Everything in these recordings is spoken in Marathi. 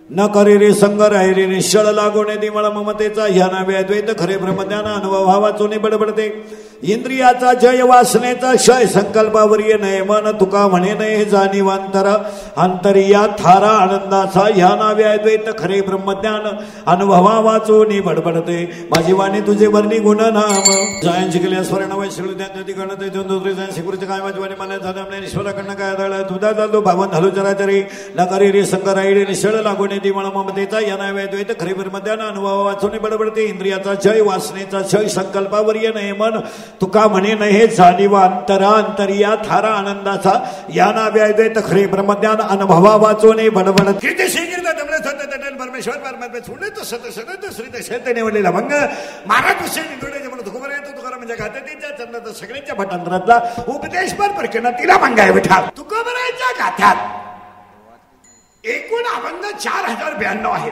न करी रे संग राहिरे निश्चळ लागोने दिमळ ममतेचा ह्या नावे अद्वैत खरे ब्रह्मज्ञान अनुभवाचोनी बडबडते इंद्रियाचा जय वासनेचा क्षय संकल्पावरीय नये मन तुका म्हणे नये जाणीवांतर अंतरिया थारा आनंदाचा ह्या नावे अद्वैत खरे ब्रह्मज्ञान अनुभवा वाचून बडबडते माझी वाणी तुझे वर्णी गुणनाम जयन शिकल्या स्वर्ण वैश्वरी गणते शिकुरीचे काय माझी वाणी मला झाले ईश्वराकडनं काय आढळलं तुझा जातो भावन हलू चराचरी न करी रे संग राहिरे निश्चळ लागोने दिमळ ममतेचा या नावे अद्वैत खरे ब्रह्मज्ञान अनुभवा वाचून बडबडते इंद्रियाचा जय वासनेचा क्षय संकल्पावरीय नये मन तुका म्हणे नये जाणीवा अंतरिया थारा आनंदाचा या नावे अद्वैत खरे ब्रह्मज्ञान अनुभवा वाचोने बडबडत कीर्ती श्रीकीर्त दमले सत्य तटन परमेश्वर परमात्मा सुनत सत सत श्री शेत निवडलेला भंग महाराज हुसेन इंदुरेचे म्हणून तुकोबर येतो तुकाराम म्हणजे गाथेच्या चंद्रात सगळ्यांच्या भटांतरातला उपदेशपर परकेना तिला भंगाय विठा तुकोबराच्या गाथ्यात एकूण अभंग 4092 आहेत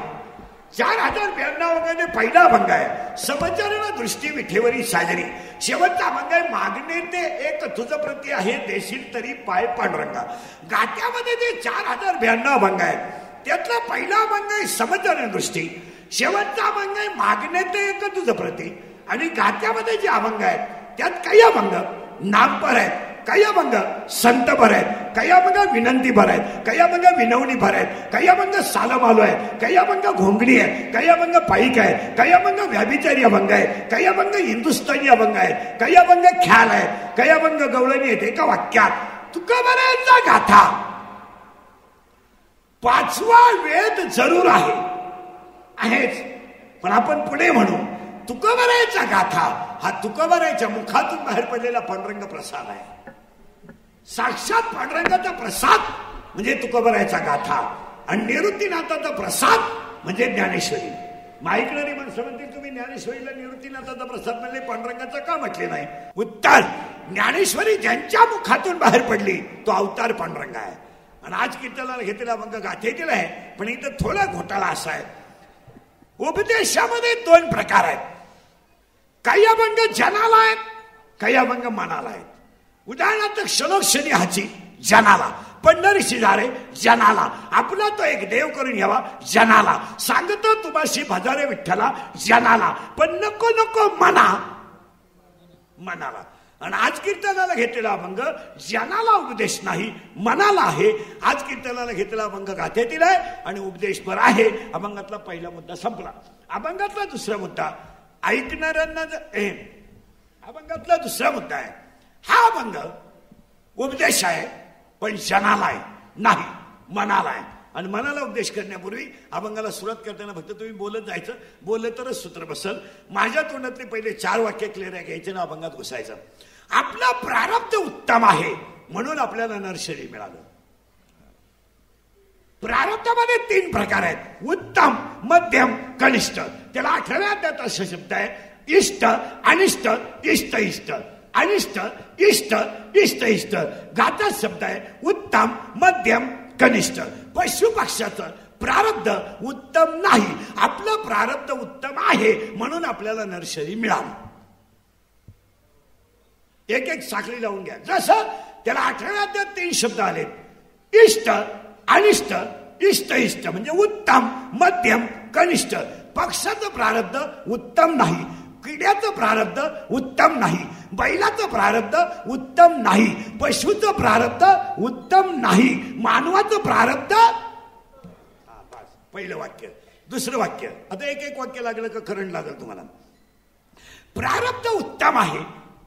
4092 मध्ये पहिला अभंग आहे समचरण दृष्टी विठेवरी साजरी शेवटचा अभंग आहे मागणे ते एक तुझ प्रती आहे देशील तरी पाय पांडुरंगा गात्यामध्ये ते 4092 अभंग आहेत त्यातला पहिला अभंग आहे समचरण दृष्टी शेवटचा अभंग आहे मागणे ते एक तुझ प्रती आणि गात्यामध्ये जे अभंग आहेत त्यात काही अभंग नामपर आहेत काही अभंग संतभर आहेत काही अभंग विनंतीभर आहेत काही अभंग विनवणीभर आहेत काही अभंग सालमालो आहेत काही अभंग घोंगडी आहे काही अभंग पाईक आहे काही अभंग व्याभिचारी अभंग आहे काही अभंग हिंदुस्थानी अभंग आहे काही अभंग ख्याल आहे काही अभंग गवळणी आहेत एका वाक्यात तुकोबरायांचा गाथा पाचवा वेद जरूर आहेच पण आपण पुढे म्हणू तुकोबरायांचा गाथा हा तुकोबरायांच्या मुखातून बाहेर पडलेला पांडुरंग प्रसाद आहे साक्षात पांडुरंगाचा प्रसाद म्हणजे तुकोबरायांचा गाथा आणि निवृत्तीनाथाचा प्रसाद म्हणजे ज्ञानेश्वरी माईकणारी माणसं म्हणते तुम्ही ज्ञानेश्वरीला निवृत्तीनाथाचा प्रसाद म्हणले पांडुरंगाचा का म्हटले नाही उत्तर ज्ञानेश्वरी ज्यांच्या मुखातून बाहेर पडली तो अवतार पांडुरंग आहे आणि आज कीर्तनाला घेतलेला अभंग गाथेतील आहे पण इथं थोडा घोटाळा असा आहे उपदेशामध्ये 2 प्रकार आहेत काही अभंग जनाला आहेत काही अभंग मनाला आहेत उदाहरणार्थ क्षणोक्षणी हाची जनाला पंढरीशी जारे जनाला आपला तो एक देव करून घ्यावा जनाला सांगतो तुम्हाशी भजारे विठ्ठला जनाला पण नको नको मनाला आणि आज कीर्तनाला घेतलेला अभंग जनाला उपदेश नाही मनाला आहे आज कीर्तनाला घेतलेला अभंग गाथेतील आहे आणि उपदेशभर आहे अभंगातला पहिला मुद्दा संपला अभंगातला दुसरा मुद्दा ऐकणाऱ्यांना अभंगातला दुसरा मुद्दा आहे हा अभंग उपदेश आहे पण जनाला आहे नाही मनाला आहे आणि मनाला उपदेश करण्यापूर्वी अभंगाला सुरुवात करताना फक्त तुम्ही बोलत जायचं बोललं तरच सूत्र बसल माझ्या तोंडातले पहिले 4 वाक्य क्लिअर घ्यायचे ना अभंगात घुसायचं आपला प्रारब्ध उत्तम आहे म्हणून आपल्याला नरशरी मिळालं प्रारब्धामध्ये 3 प्रकार आहेत उत्तम मध्यम कनिष्ठ त्याला 8व्या अध्यायात असा शब्द आहे इष्ट अनिष्ट इष्ट इष्ट अनिष्ट इष्ट इष्ट इष्ट गाता शब्द आहे उत्तम मध्यम कनिष्ठ पशु पक्षाचं प्रारब्ध उत्तम नाही आपलं प्रारब्ध उत्तम आहे म्हणून आपल्याला नरशरी मिळाली एक एक साखळी लावून घ्या जसं त्याला 8व्या अध्यायात 3 शब्द आले इष्ट अनिष्ट इष्ट इष्ट म्हणजे उत्तम मध्यम कनिष्ठ पक्षाचं प्रारब्ध उत्तम नाही किड्याचं प्रारब्ध उत्तम नाही बैलाचं प्रारब्ध उत्तम नाही पशुचं प्रारब्ध उत्तम नाही मानवाचं प्रारब्ध पहिलं वाक्य दुसरं वाक्य आता एक एक वाक्य लागलं का करंट लागलं तुम्हाला प्रारब्ध उत्तम आहे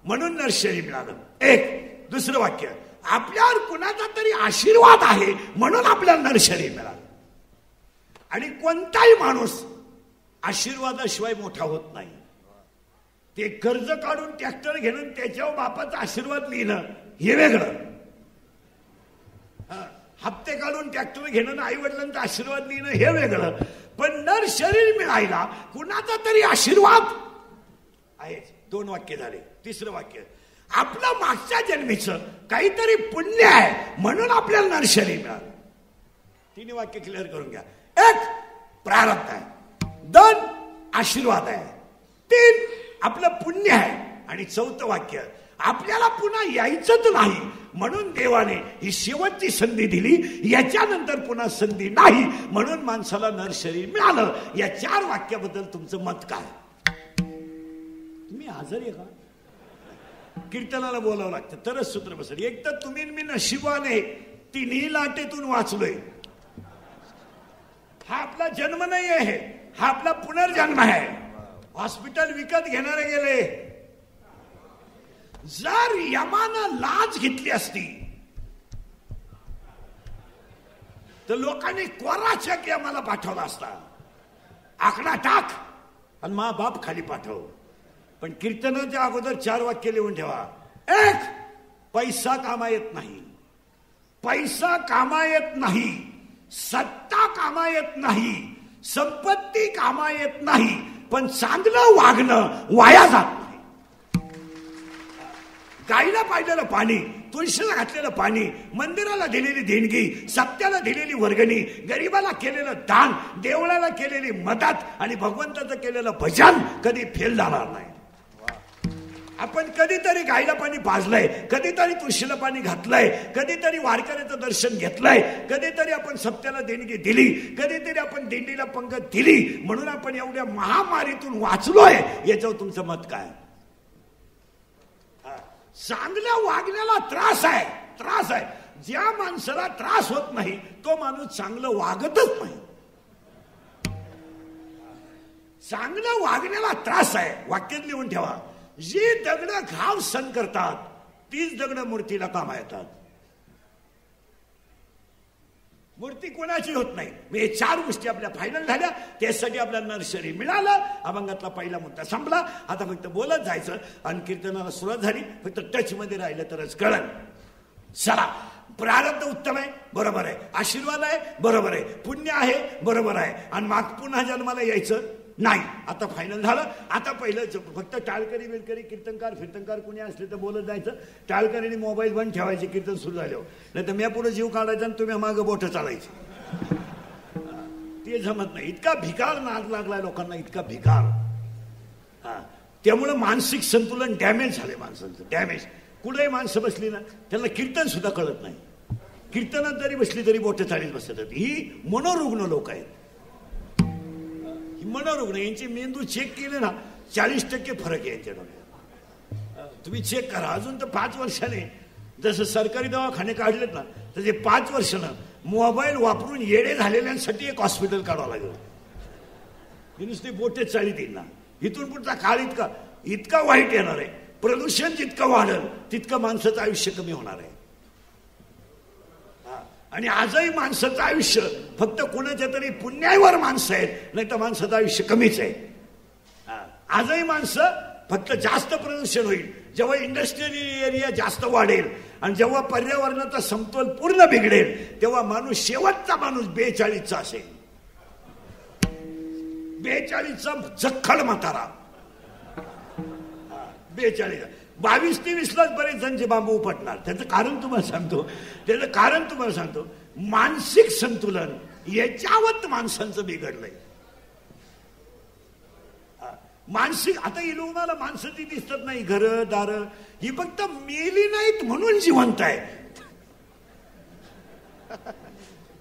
म्हणून नरशरी मिळालं एक दुसरं वाक्य आपल्यावर कुणाचा तरी आशीर्वाद आहे म्हणून आपल्याला नरशरी मिळालं आणि कोणताही माणूस आशीर्वादाशिवाय मोठा होत नाही ते कर्ज काढून ट्रॅक्टर घेणं त्याच्यावर बापाचा आशीर्वाद लिहिणं हे वेगळं हप्ते काढून ट्रॅक्टर घेणं आई वडिलांचा आशीर्वाद लिहिणं हे वेगळं पण नर शरीर मिळायला कुणाचा तरी आशीर्वाद आहे 2 वाक्य झाले तिसरं वाक्य आपलं मागच्या जन्मीचं काहीतरी पुण्य आहे म्हणून आपल्याला नर शरीर मिळालं 3 वाक्य क्लिअर करून घ्या 1 प्रारब्ध आहे 2 आशीर्वाद आहे 3 आपलं पुण्य आहे आणि 4थं वाक्य आपल्याला पुन्हा यायचंच नाही म्हणून देवाने ही शेवटची संधी दिली. याच्यानंतर पुन्हा संधी नाही म्हणून माणसाला नर शरीर मिळालं. या 4 वाक्याबद्दल तुमचं मत काय? तुम्ही आजारी आहे का? कीर्तनाला बोलावं लागतं तरच सूत्र बसेल. एक तर तुम्ही मी नशिबाने 3 लाटेतून वाचलोय. हा आपला जन्म नाही आहे, हा आपला पुनर्जन्म आहे. हॉस्पिटल विकत घेणारे गेले. जर यमानं लाच घेतली असती तर लोकांनी कोरा चेक यमाला पाठवला असता. आकडा टाक आणि मा बाप खाली पाठव. पण कीर्तनाच्या अगोदर 4 वाक्य लिहून ठेवा. 1, पैसा कामा येत नाही. पैसा कामा येत नाही. सत्ता कामा येत नाही. संपत्ती कामा येत नाही. पण चांगलं वागणं वाया जात नाही. गाईला पाजलेलं पाणी, तुळशीला घातलेलं पाणी, मंदिराला दिलेली देणगी, सप्त्याला दिलेली वर्गणी, गरीबाला केलेलं दान, देवळाला केलेली मदत आणि भगवंताचं केलेलं भजन कधी फेल जाणार नाही. आपण कधीतरी गाईला पाणी पाजलंय, कधीतरी तुळशीला पाणी घातलंय, कधीतरी वारकऱ्याचं दर्शन घेतलंय, कधीतरी आपण सप्त्याला देणगी दिली, कधीतरी आपण दिंडीला पंगत दिली. म्हणून आपण एवढ्या महामारीतून वाचलोय. याच्यावर तुमचं मत काय? चांगल्या वागण्याला त्रास आहे, त्रास आहे. ज्या माणसाला त्रास होत नाही तो माणूस चांगलं वागतच नाही. चांगलं वागण्याला त्रास आहे. वाक्यात लिहून ठेवा. जी दगडं घाव सण करतात तीच दगडं मूर्तीला कामा येतात. मूर्ती कोणाची होत नाही. हे 4 गोष्टी आपल्या फायनल झाल्या. त्यासाठी आपल्याला नर्सरी मिळालं. अभंगातला पहिला मुद्दा संपला. आता फक्त बोलत जायचं आणि कीर्तनाला सुरुवात झाली. फक्त टच मध्ये राहिलं तरच कळलं. चला, प्रारब्ध उत्तम आहे, बरोबर आहे. आशीर्वाद आहे, बरोबर आहे. पुण्य आहे, बरोबर आहे. आणि माग पुन्हा जन्माला यायचं नाही. आता फायनल झालं. आता पहिलं फक्त टाळकरी बिलकरी कीर्तनकार कोणी असले तर बोलत जायचं. टाळकरीने मोबाईल बंद ठेवायचे कीर्तन सुरू झाल्यावर. नाही तर मी पुढे जीव काढायचा आणि तुम्ही मागं बोटं चालायची. ते जमत नाही. इतका भिकार नाद लागलाय लोकांना, इतका भिकार. त्यामुळे मानसिक संतुलन डॅमेज झाले माणसांचं. डॅमेज. कुठेही माणसं बसली ना त्यांना कीर्तन सुद्धा कळत नाही. कीर्तनात जरी बसली तरी बोटं चालीत बसतात. ही मनोरुग्ण लोक आहेत. मनोरुग्ण. यांचे मेंदू चेक केले ना 40% फरक आहे यांच्या डोक्यात. तुम्ही चेक करा. अजून तर 5 वर्षाने जसं सरकारी दवाखाने काढलेत ना तसे 5 वर्षानं मोबाईल वापरून येडे झालेल्यांसाठी एक हॉस्पिटल काढावं लागेल. ही नुसती बोटे चाळीत येईल ना. इथून पुढचा काळ इतका वाईट येणार आहे. प्रदूषण जितकं वाढेल तितकं माणसाचं आयुष्य कमी होणार आहे. आणि आजही माणसाचं आयुष्य फक्त कोणाच्या तरी पुण्यावर माणसं आहेत, नाही तर माणसाचं आयुष्य कमीच आहे. आजही माणसं फक्त जास्त प्रदूषण होईल जेव्हा इंडस्ट्रियल एरिया जास्त वाढेल आणि जेव्हा पर्यावरणाचा समतोल पूर्ण बिघडेल तेव्हा माणूस शेवटचा माणूस 42चा असेल. 42चा जखड म्हातारा. 42. 22-23लाच बरेच जणचे बांबू उपटणार. त्याचं कारण तुम्हाला सांगतो. मानसिक संतुलन याच्यावत माणसांचं बिघडलंय. मानसिक. आता ही लोकांना माणसं ती दिसत नाही. घरं दारं ही फक्त मेली नाहीत म्हणून जिवंत आहेत.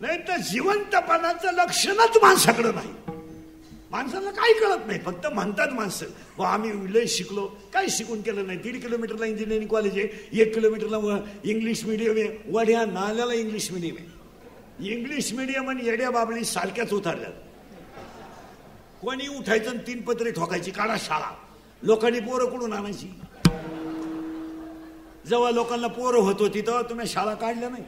नाही तर जिवंतपणाचं लक्षणच माणसाकडे नाही. माणसाला काही कळत नाही. फक्त म्हणतात माणसं आम्ही लय शिकलो. काही शिकून केलं नाही. 1.5 किलोमीटरला इंजिनिअरिंग कॉलेज आहे, 1 किलोमीटरला इंग्लिश मिडियम आहे. वड्या नाल्याला इंग्लिश मिडियम आहे. इंग्लिश मिडियम आणि येड्या बाबळी सारख्याच उतरल्यात. कोणी उठायचं 3 पत्रे ठोकायची. काढा शाळा. लोकांनी पोरं कुठून आणायची? जेव्हा लोकांना पोरं होत होती तेव्हा तुम्ही शाळा काढल्या नाही.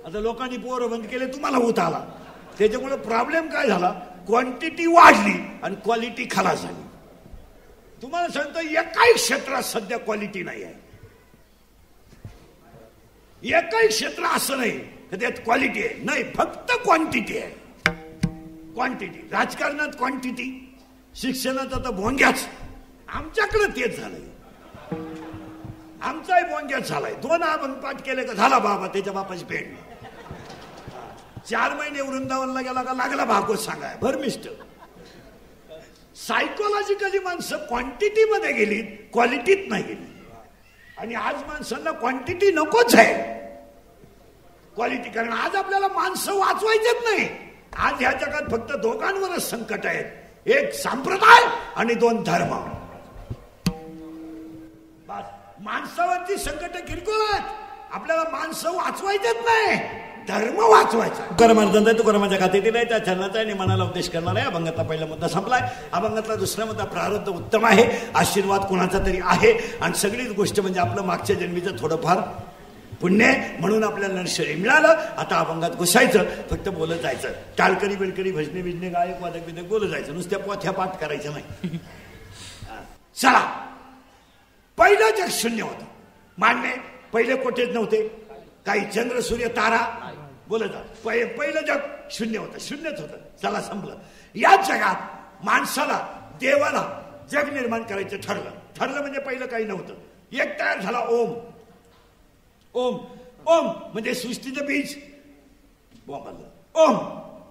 आता लोकांनी पोरं बंद केले, तुम्हाला होत आला. त्याच्यामुळे प्रॉब्लेम काय झाला? क्वांटिटी वाढली आणि क्वालिटी खलास झाली. तुम्हाला सांगतो एकाही क्षेत्रात सध्या क्वालिटी नाही आहे. एकही क्षेत्र असं नाही तर त्यात क्वालिटी आहे. नाही, फक्त क्वांटिटी आहे. क्वांटिटी. राजकारणात क्वांटिटी, शिक्षणात आता भोंग्याच. आमच्याकडे तेच झालंय. आमचाही भोंग्याच झालाय. 2 अभंग पाठ केले का झाला बाबा त्याच्या बापाची पेंड. 4 महिने वृंदावनला गेला का लागला भागवत सांगाय भरमिष्ट. सायकोलॉजिकली माणसं क्वांटिटीमध्ये गेली, क्वालिटीत नाही गेली. आणि आज माणसांना क्वांटिटी नकोच आहे, क्वालिटी. कारण आज आपल्याला माणसं वाचवायचेच नाही. आज ह्या जगात फक्त दोघांवरच संकट आहेत, एक संप्रदाय आणि दोन धर्म. माणसावरची संकट किरकोळ आहेत. आपल्याला माणसं वाचवायचेच नाही, धर्म वाचवायचा. तुकारामाच्या खात्यातील आहे, त्या चरणाचा आणि मनाला उपदेश करणार आहे. अभंगातला पहिला मुद्दा संपलाय. अभंगातला दुसरा मुद्दा प्रारब्ध उत्तम आहे, आशीर्वाद कोणाचा तरी आहे. आणि सगळीच गोष्ट म्हणजे आपलं मागच्या जन्मीचं थोडंफार पुण्य, म्हणून आपल्याला नर्सरी मिळालं. आता अभंगात घुसायचं, फक्त बोलत जायचं. टाळकरी बिलकरी भजने बिजने गायक वादक बिदक बोलत जायचं, नुसत्या पोथ्या पाठ करायचं नाही. चला, पहिलं जग शून्य होतं, मान्य. पहिले कोठेच नव्हते, काही चंद्र सूर्य तारा बोलत जा. पहिलं जग शून्य होतं, शून्यच होतं. चला, संपलं. या जगात माणसाला, देवाला जग निर्माण करायचं ठरलं म्हणजे पहिलं काही नव्हतं. एक तयार झाला ओम. ओम ओम म्हणजे सृष्टीचं बीज. ओम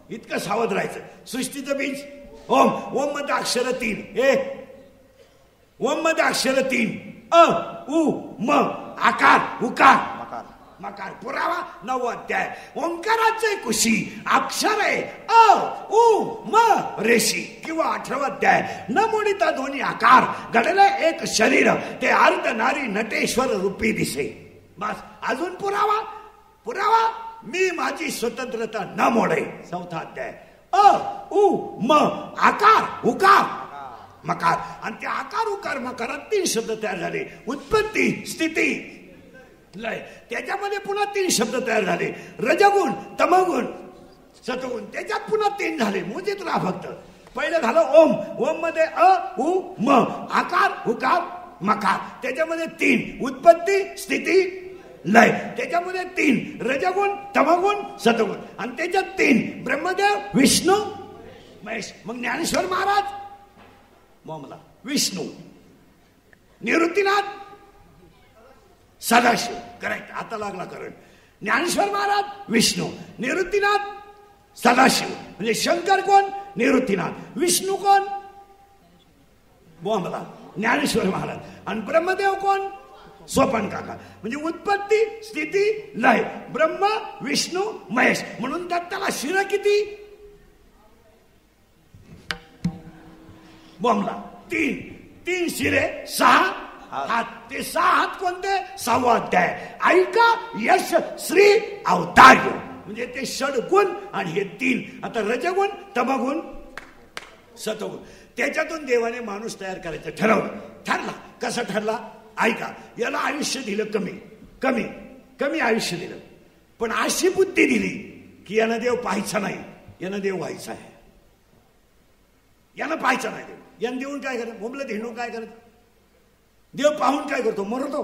इतकं सावध राहायचं. सृष्टीचं बीज ओम. ओम मध्ये अक्षर 3. ओम मध्ये अक्षर 3. अ उ म, आकार उकार मकार. पुरावा 9वा अध्याय. ओंकाराचे कुशी अक्षर आहे अ उ म रेशी. किंवा 18वा अध्याय. न मोडिता दोन्ही आकार घडले एक शरीर, ते अर्ध नारी नटेश्वर रूपी दिसे. बस, अजून पुरावा मी माझी स्वतंत्रता न मोडे. 4था अध्याय. अ उ म, आकार उकार मकार. आणि ते आकार उकार मकारात 3 शब्द तयार झाले. उत्पत्ती, स्थिती, लय. त्याच्यामध्ये पुन्हा 3 शब्द तयार झाले. रजगुण, तमगुण, सतगुण. त्याच्यात पुन्हा 3 झाले. मोजित राहा फक्त. पहिलं झालं ओम. ओम मध्ये अ उ म, आकार उकार मकार. त्याच्यामध्ये 3 उत्पत्ती, स्थिती, लय. त्याच्यामध्ये 3 रजगुण, तमगुण, सतगुण. आणि त्याच्यात 3 ब्रह्मदेव, विष्णू, महेश. मग ज्ञानेश्वर महाराज मोहम्मला विष्णू, निवृत्तीनाथ सदाशिव. करेक्ट, आता लागला करंट. ज्ञानेश्वर महाराज विष्णू, निवृत्तीनाथ सदाशिव. म्हणजे शंकर कोण? निवृत्तीनाथ. विष्णू कोण? मोहम्मला ज्ञानेश्वर महाराज. आणि ब्रह्मदेव कोण? सोपन काका. म्हणजे उत्पत्ती, स्थिती, लय. ब्रह्म, विष्णू, महेश. म्हणून दत्ताला शिर किती? बॉम्बला 3 शिरे 6 हात. ते 6 हात कोणते? 6वा अध्याय. ऐका यश श्री अवतार्य. म्हणजे ते षडगुण आणि हे 3. आता रजगुण, तमगुण, सतगुण. त्याच्यातून देवाने माणूस तयार करायचं ठरला. कसा ठरला? ऐका, याला आयुष्य दिलं कमी आयुष्य दिलं. पण अशी बुद्धी दिली की यानं देव पाहायचा नाही, यानं देव व्हायचा आहे. यानं पाहायचा नाही देव. यानं देऊन काय करत? मुंबईला हिंडून काय करत? देव पाहून काय करतो? मरतो.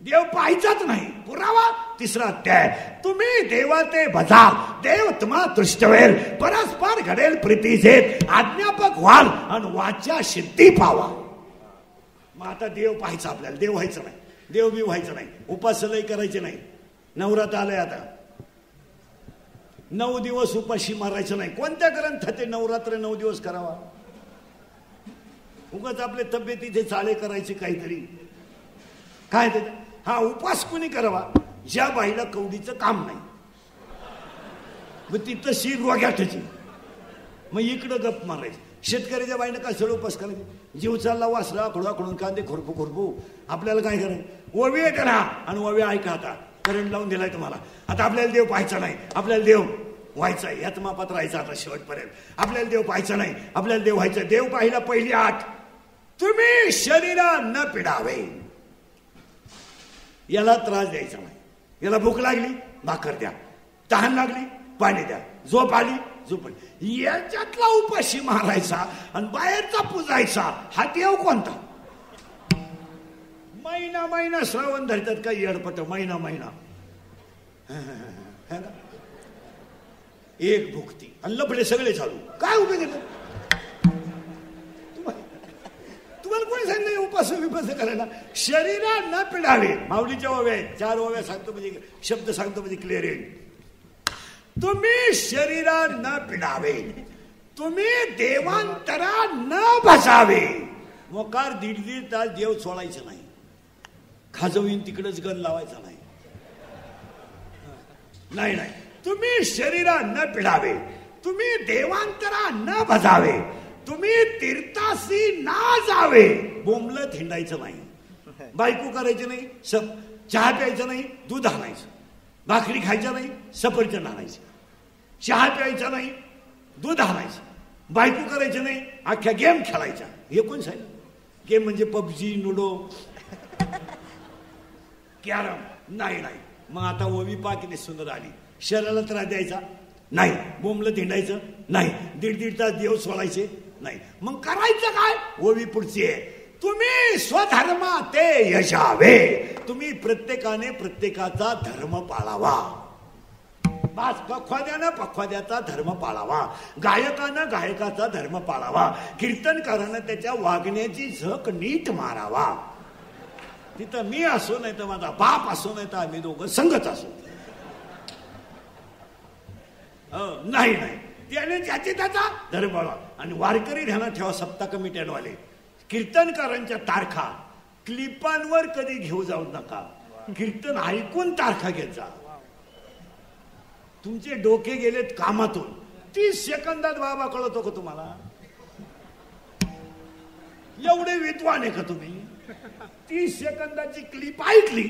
देव पाहायचाच नाही. पुरावा 3रा अध्याय. तुम्ही देवाते भजा, देव तुम्हा दृष्टवेल. परस्पर घडेल प्रीतीचे, आज्ञापक व्हाल आणि वाचा सिद्धी पावा. मग आता देव पाहायचा आपल्याला, देव व्हायचं नाही. देव बी व्हायचं नाही. उपासलही करायचे नाही. नवरात्र आलंय आता. 9 दिवस उपाशी मारायचं नाही. कोणत्या ग्रंथात ते नवरात्र 9 दिवस करावा? उगाच आपले तब्येतीचे चाळे करायचे काहीतरी. काय ते? हा, उपास कोणी करावा? ज्या बाईला कवडीचं काम नाही, मग ती तशी रोग्याठची. मग इकडं गप मारायचं. शेतकऱ्याच्या बाईनं काय सळ उपास करायचे? जीव चालला वासला आखडून कांदे खुरपू. आपल्याला काय करायचं? ओवी येते ना, आणि ओवी ऐका. आता करंट लावून दिलाय तुम्हाला. आता आपल्याला देव पाहायचा नाही, आपल्याला देव व्हायचा आहे. यात मापात राहायचं आता शेवटपर्यंत. आपल्याला देव पाहायचा नाही, आपल्याला देव व्हायचं. देव पाहिला पहिली 8. तुम्ही शरीरा न पिडावे. याला त्रास द्यायचा नाही. याला भूक लागली, भाकर द्या. तहान लागली, पाणी द्या. झोप आली, झोप. याच्यातला उपाशी मारायचा आणि बाहेरचा पुजायचा. हा देव कोणता? महिना श्रावण धरतात काही येडपट. महिना एक भुक्ती आणि लफडे सगळे चालू. काय उपयोग येतो? तुम्हाला कोणी सांगितलं उपास करायला? शरीरा न पिडावे. माऊलीच्या ओव्या 4 ओव्या सांगतो, म्हणजे शब्द सांगतो, म्हणजे क्लिअर येईल. तुम्ही शरीरा न पिडावे. तुम्ही देवांतरा न बसावे. मोकार दीड तास देव सोडायचं नाही, खाजवीन तिकडच गण लावायचा नाही. नाही नाही, तुम्ही शरीरा न पिढावे, तुम्ही देवांतरा न बसावे, तुम्ही तीर्थासी ना जावे. बोंबलत हिंडायचं नाही, बायको करायची नाही, चहा प्यायचं नाही, दूध आणायचं, भाकरी खायचं नाही, सफरचंद आणायचं, चहा प्यायचा नाही, दूध आणायचं, बायको करायचं नाही, अख्ख्या गेम खेळायचा. हे कोण सांगितलं? गेम म्हणजे पबजी, लुडो, कॅरम. नाही नाही, मग आता ओवी पाकिने सुंदर आली, शरीराला त्रास द्यायचा नाही, बोंबलं हिंडायचं नाही, दीड तास देव सोडायचे नाही. मग करायचं काय? ओवी पुढची आहे, तुम्ही स्वधर्मा ते यशावे. तुम्ही प्रत्येकाने प्रत्येकाचा धर्म पाळावा. बास, पखवाद्यानं पखवाद्याचा धर्म पाळावा, गायकानं गायकाचा धर्म पाळावा, कीर्तनकारानं त्याच्या वागण्याची झक नीट मारावा. तिथं मी असो नाही तर माझा बाप असो नाही तर आम्ही दोघं संगत असो. नाही नाही, त्याने ज्याचे त्याचा धर्म पाळावा. आणि वारकरी ध्यानात ठेवा, सप्ताह कमिट्यांवाले, कीर्तनकारांच्या तारखा क्लिपांवर कधी घेऊ जाऊ नका. कीर्तन ऐकून तारखा घेत जा. तुमचे डोके गेलेत कामातून, 30 सेकंदात बाबा कळतो का तुम्हाला? एवढे विद्वान आहे का तुम्ही? 30 सेकंदाची क्लिप ऐकली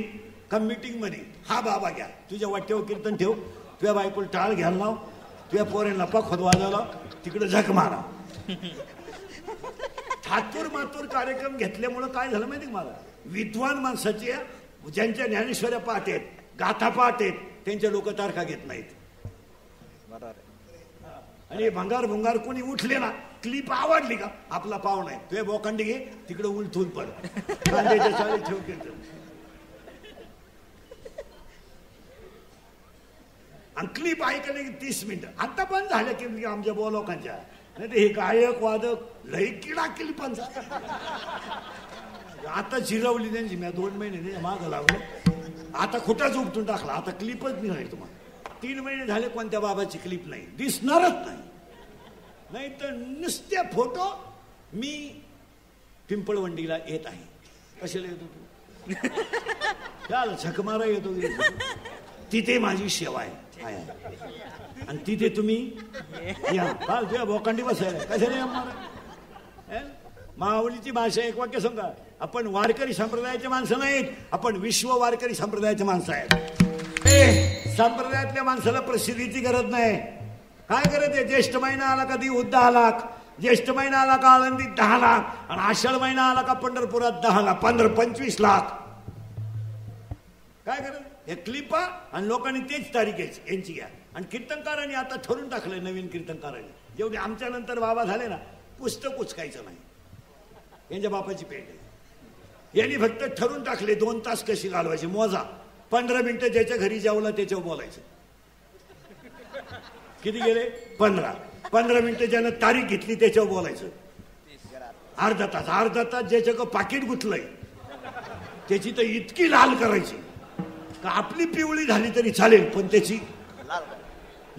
का मीटिंग मध्ये, हा बाबा घ्या, तुझ्या वाट्यावर कीर्तन ठेव, तुझ्या बायकोला टाळ घ्यायला लाव, तुझ्या पोरेला पखवत वाजवला, तिकडे झक मारा. ठातूर मातूर कार्यक्रम घेतल्यामुळे काय झालं माहिती मला? विद्वान माणसाचे, ज्यांच्या ज्ञानेश्वऱ्या पाठ आहेत, गाथा पाठ आहेत, त्यांच्या लोक तारखा घेत नाहीत. आणि भंगार भुंगार कोणी उठले ना, क्लिप आवडली का, आपला पाव नाही, तुझे बोकांडी घे, तिकडे उलथून पड, कांद्याच्या चाळीत ठेव कीर्तन. आणि क्लिप ऐकले की 30 मिनिटं. आता पण झाल्या की आमच्या बो लोकांच्या, नाही तर हे गायक वादक लई किडा क्लिपांचा. आता जिरवली त्यांची, मी 2 महिने मागं लागलो, आता खोटाच उपटून टाकला, आता क्लिपच नाही तुम्हाला. 3 महिने झाले कोणत्या बाबाची क्लिप नाही, दिसणारच नाही. नाही तर नुसते फोटो. मी पिंपळवंडीला येत आहे, कशाला येतो तू? चाल झकमारा येतो, तिथे माझी सेवा आहे. आणि तिथे तुम्ही या, काल तुझ्या भोकांडी बसायला कशाला या? माऊलीची भाषा एक वाक्य सांगा, आपण वारकरी संप्रदायाचे माणसं नाहीत, आपण विश्व वारकरी संप्रदायाचे माणसं आहेत. संप्रदायातल्या माणसाला प्रसिद्धीची गरज नाही. काय गरज आहे? ज्येष्ठ महिना आला का दिवस 10 लाख, ज्येष्ठ महिना आला का आळंदीत 10 लाख, आणि आषाढ महिना आला का पंढरपुरात 10 लाख, 15-25 लाख. काय गरज? हे क्लिपा आणि लोकांनी तेच तारीख यांची घ्या. आणि कीर्तनकारांनी आता ठरवून टाकलंय, नवीन कीर्तनकारांनी, जेवढे आमच्या नंतर बाबा झाले ना, पुस्तक उचकायचं नाही, यांच्या बापाची पेट आहे. यांनी फक्त ठरवून टाकले 2 तास कशी घालवायची. मोजा, 15 मिनिटं ज्याच्या घरी जेवला त्याच्यावर बोलायचं. किती गेले? 15 मिनिटं ज्यानं तारीख घेतली त्याच्यावर बोलायचं. अर्धा तास ज्याच्या पाकिट गुतलंय त्याची तर इतकी लाल करायची का आपली पिवळी झाली तरी चालेल, पण त्याची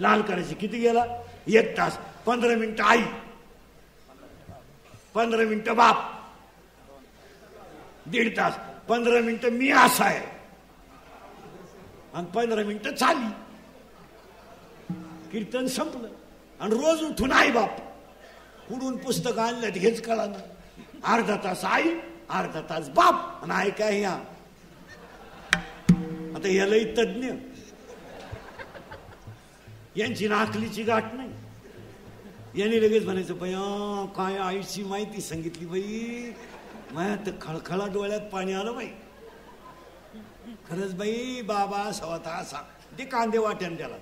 लाल करायची. किती गेला? 1 तास. 15 मिनिटं आई, 15 मिनिटं बाप, 1.5 तास. 15 मिनिटं मी असा आहे, आणि 15 मिनिटं चाली. कीर्तन संपलं. आणि रोज उठून आई बाप, कुठून पुस्तक आणलं हेच कळालं. अर्धा तास आई, अर्धा तास बाप, आणि आई काय या. आता यालाही तज्ञ, यांची नाकलीची गाठ नाही. यांनी लगेच म्हणायचं, बाई काय आईची माहिती सांगितली बाई, माझ्या तर खळखळा डोळ्यात पाणी आलं बाई. खरंच बाई, बाबा स्वतः सांग, ते कांदे वाट्यान त्याला.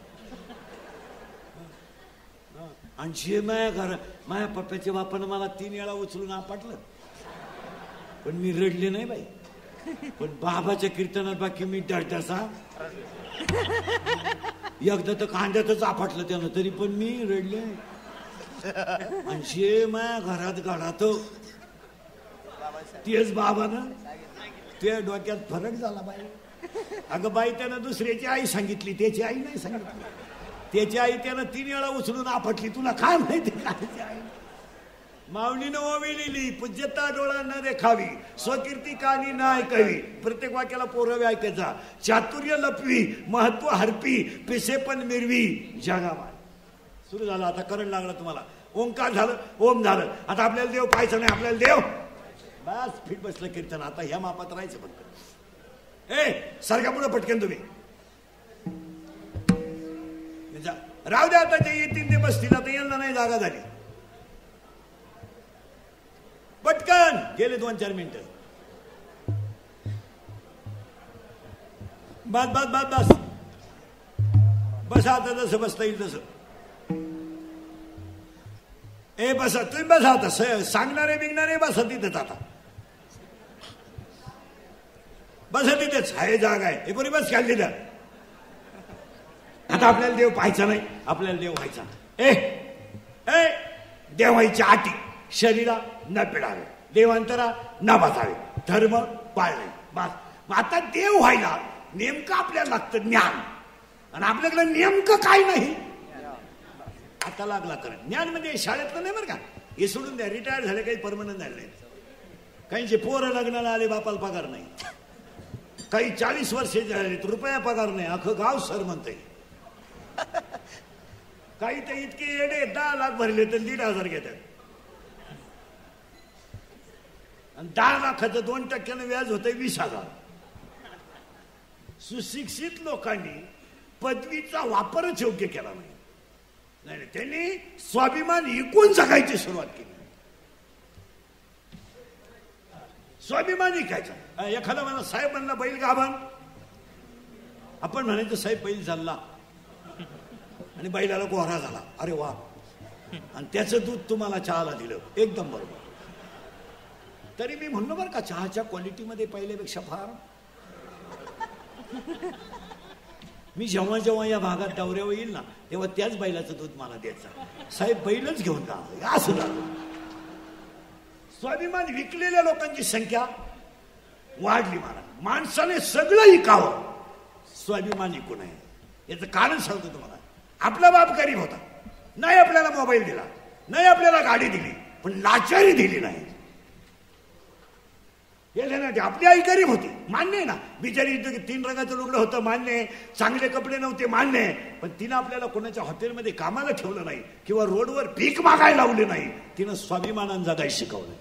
आणि जे माझ्या पप्प्याच्या बापानं मला 3 वेळा उचलून आपटलं, पण मी रडले नाही बाई. पण बाबाच्या कीर्तनात बाकी मी डरसा, एकदा तर कांद्यातच आपटलं त्यानं, तरी पण मी रडले. आणि जे माझ्या घरात घडात तेच बाबानं, त्या डोक्यात फरक झाला बाई. अगं बाई, त्यानं दुसऱ्याची आई सांगितली, त्याची आई नाही सांगितली. त्याची आई त्यानं 3 वेळा उचलून आपटली. तुला काय माहिती काय आई माऊलीनं ओवी लिहिली, पूज्यता डोळा न देखावी, स्वकीर्ती कानी न ऐकावी. प्रत्येक वाक्याला पोरवे ऐकायचा. चातुर्य लपवी, महत्व हरपी, पिसे पण मिरवी जगावा. सुरू झालं. आता करंट लागला तुम्हाला. ओंकार झालं, ओम झालं. आता आपल्याला देव पाहायचं नाही. आपल्याला देव बस फिट बसलं कीर्तन. आता ह्या मापात राहायचं फक्त. सारख्या पुढे पटकन तुम्ही राहू द्या. आता ते येतील ते बसतील. आता यांना नाही जागा झाली. पटकन गेले 2-4 मिनिटं. बस बस बस बस बसा. आता जसं बसता येईल तसं. बसा तुम्ही बसा. आता सांगणारे बिगणारे बसा तिथेच. आता बसा तिथेच. आहे जागा आहे. कोणी बस खाल्ली तर. आता आपल्याला देव पाहायचा नाही. आपल्याला देव व्हायचा. देव व्हायच्या अटी. शरीरा न पिडावे, देवांतरा न बसावे, धर्म पाळणे. बस. आता देव व्हायला नेमकं आपल्याला लागतं ज्ञान. आणि आपल्याकडे नेमकं काय नाही. आता लागला कर ज्ञान. म्हणजे शाळेतलं नाही बरं का. हे सोडून द्या. रिटायर झाले, काही परमनंट झाले नाही. काहींचे पोरं लग्नाला आले, बापाला पगार नाही. काही 40 वर्षे झाले, रुपया पगार नाही. अख्खं गाव सर म्हणतंय. काही तर इतके येडे 10 लाख भरले तर 1,500 घेतात. आणि 10 लाखाचं 2% व्याज होतंय 20,000. सुशिक्षित लोकांनी पदवीचा वापरच योग्य केला नाही. नाही, त्यांनी स्वाभिमान विकून जगायची सुरुवात केली. स्वाभिमान विकायचा. एखादा म्हणा साहेब म्हणला बैल गाभण. आपण म्हणायचं साहेब बैल चालला आणि बैलाला गोहरा झाला. अरे वा. आणि त्याचं दूध तुम्हाला चहाला दिलं. एकदम बरोबर. तरी मी म्हणलो बरं का, चहाच्या क्वालिटीमध्ये पहिल्यापेक्षा फार. मी जेव्हा जेव्हा या भागात दौऱ्यावर येईल ना, तेव्हा त्याच बैलाचं दूध मला द्यायचं. साहेब बैलच घेऊन जा असं झालं. स्वाभिमान विकलेल्या लोकांची संख्या वाढली. मला माणसाने सगळं विकावं, स्वाभिमान विकू नये. याचं कारण सांगतो तुम्हाला. आपला बाप गरीब होता, नाही आपल्याला मोबाईल दिला, नाही आपल्याला गाडी दिली, पण लाचारी दिली नाही. आपली आई गरीब होती, मान्य आहे ना. बिचारी 3 रंगाचं लुगडं होतं, मान्य आहे. चांगले कपडे नव्हते, मान्य आहे. पण तिनं आपल्याला कोणाच्या हॉटेलमध्ये कामाला ठेवलं नाही किंवा रोडवर भीक मागायला लावली नाही. तिनं स्वाभिमानानं जगायला शिकवलंय.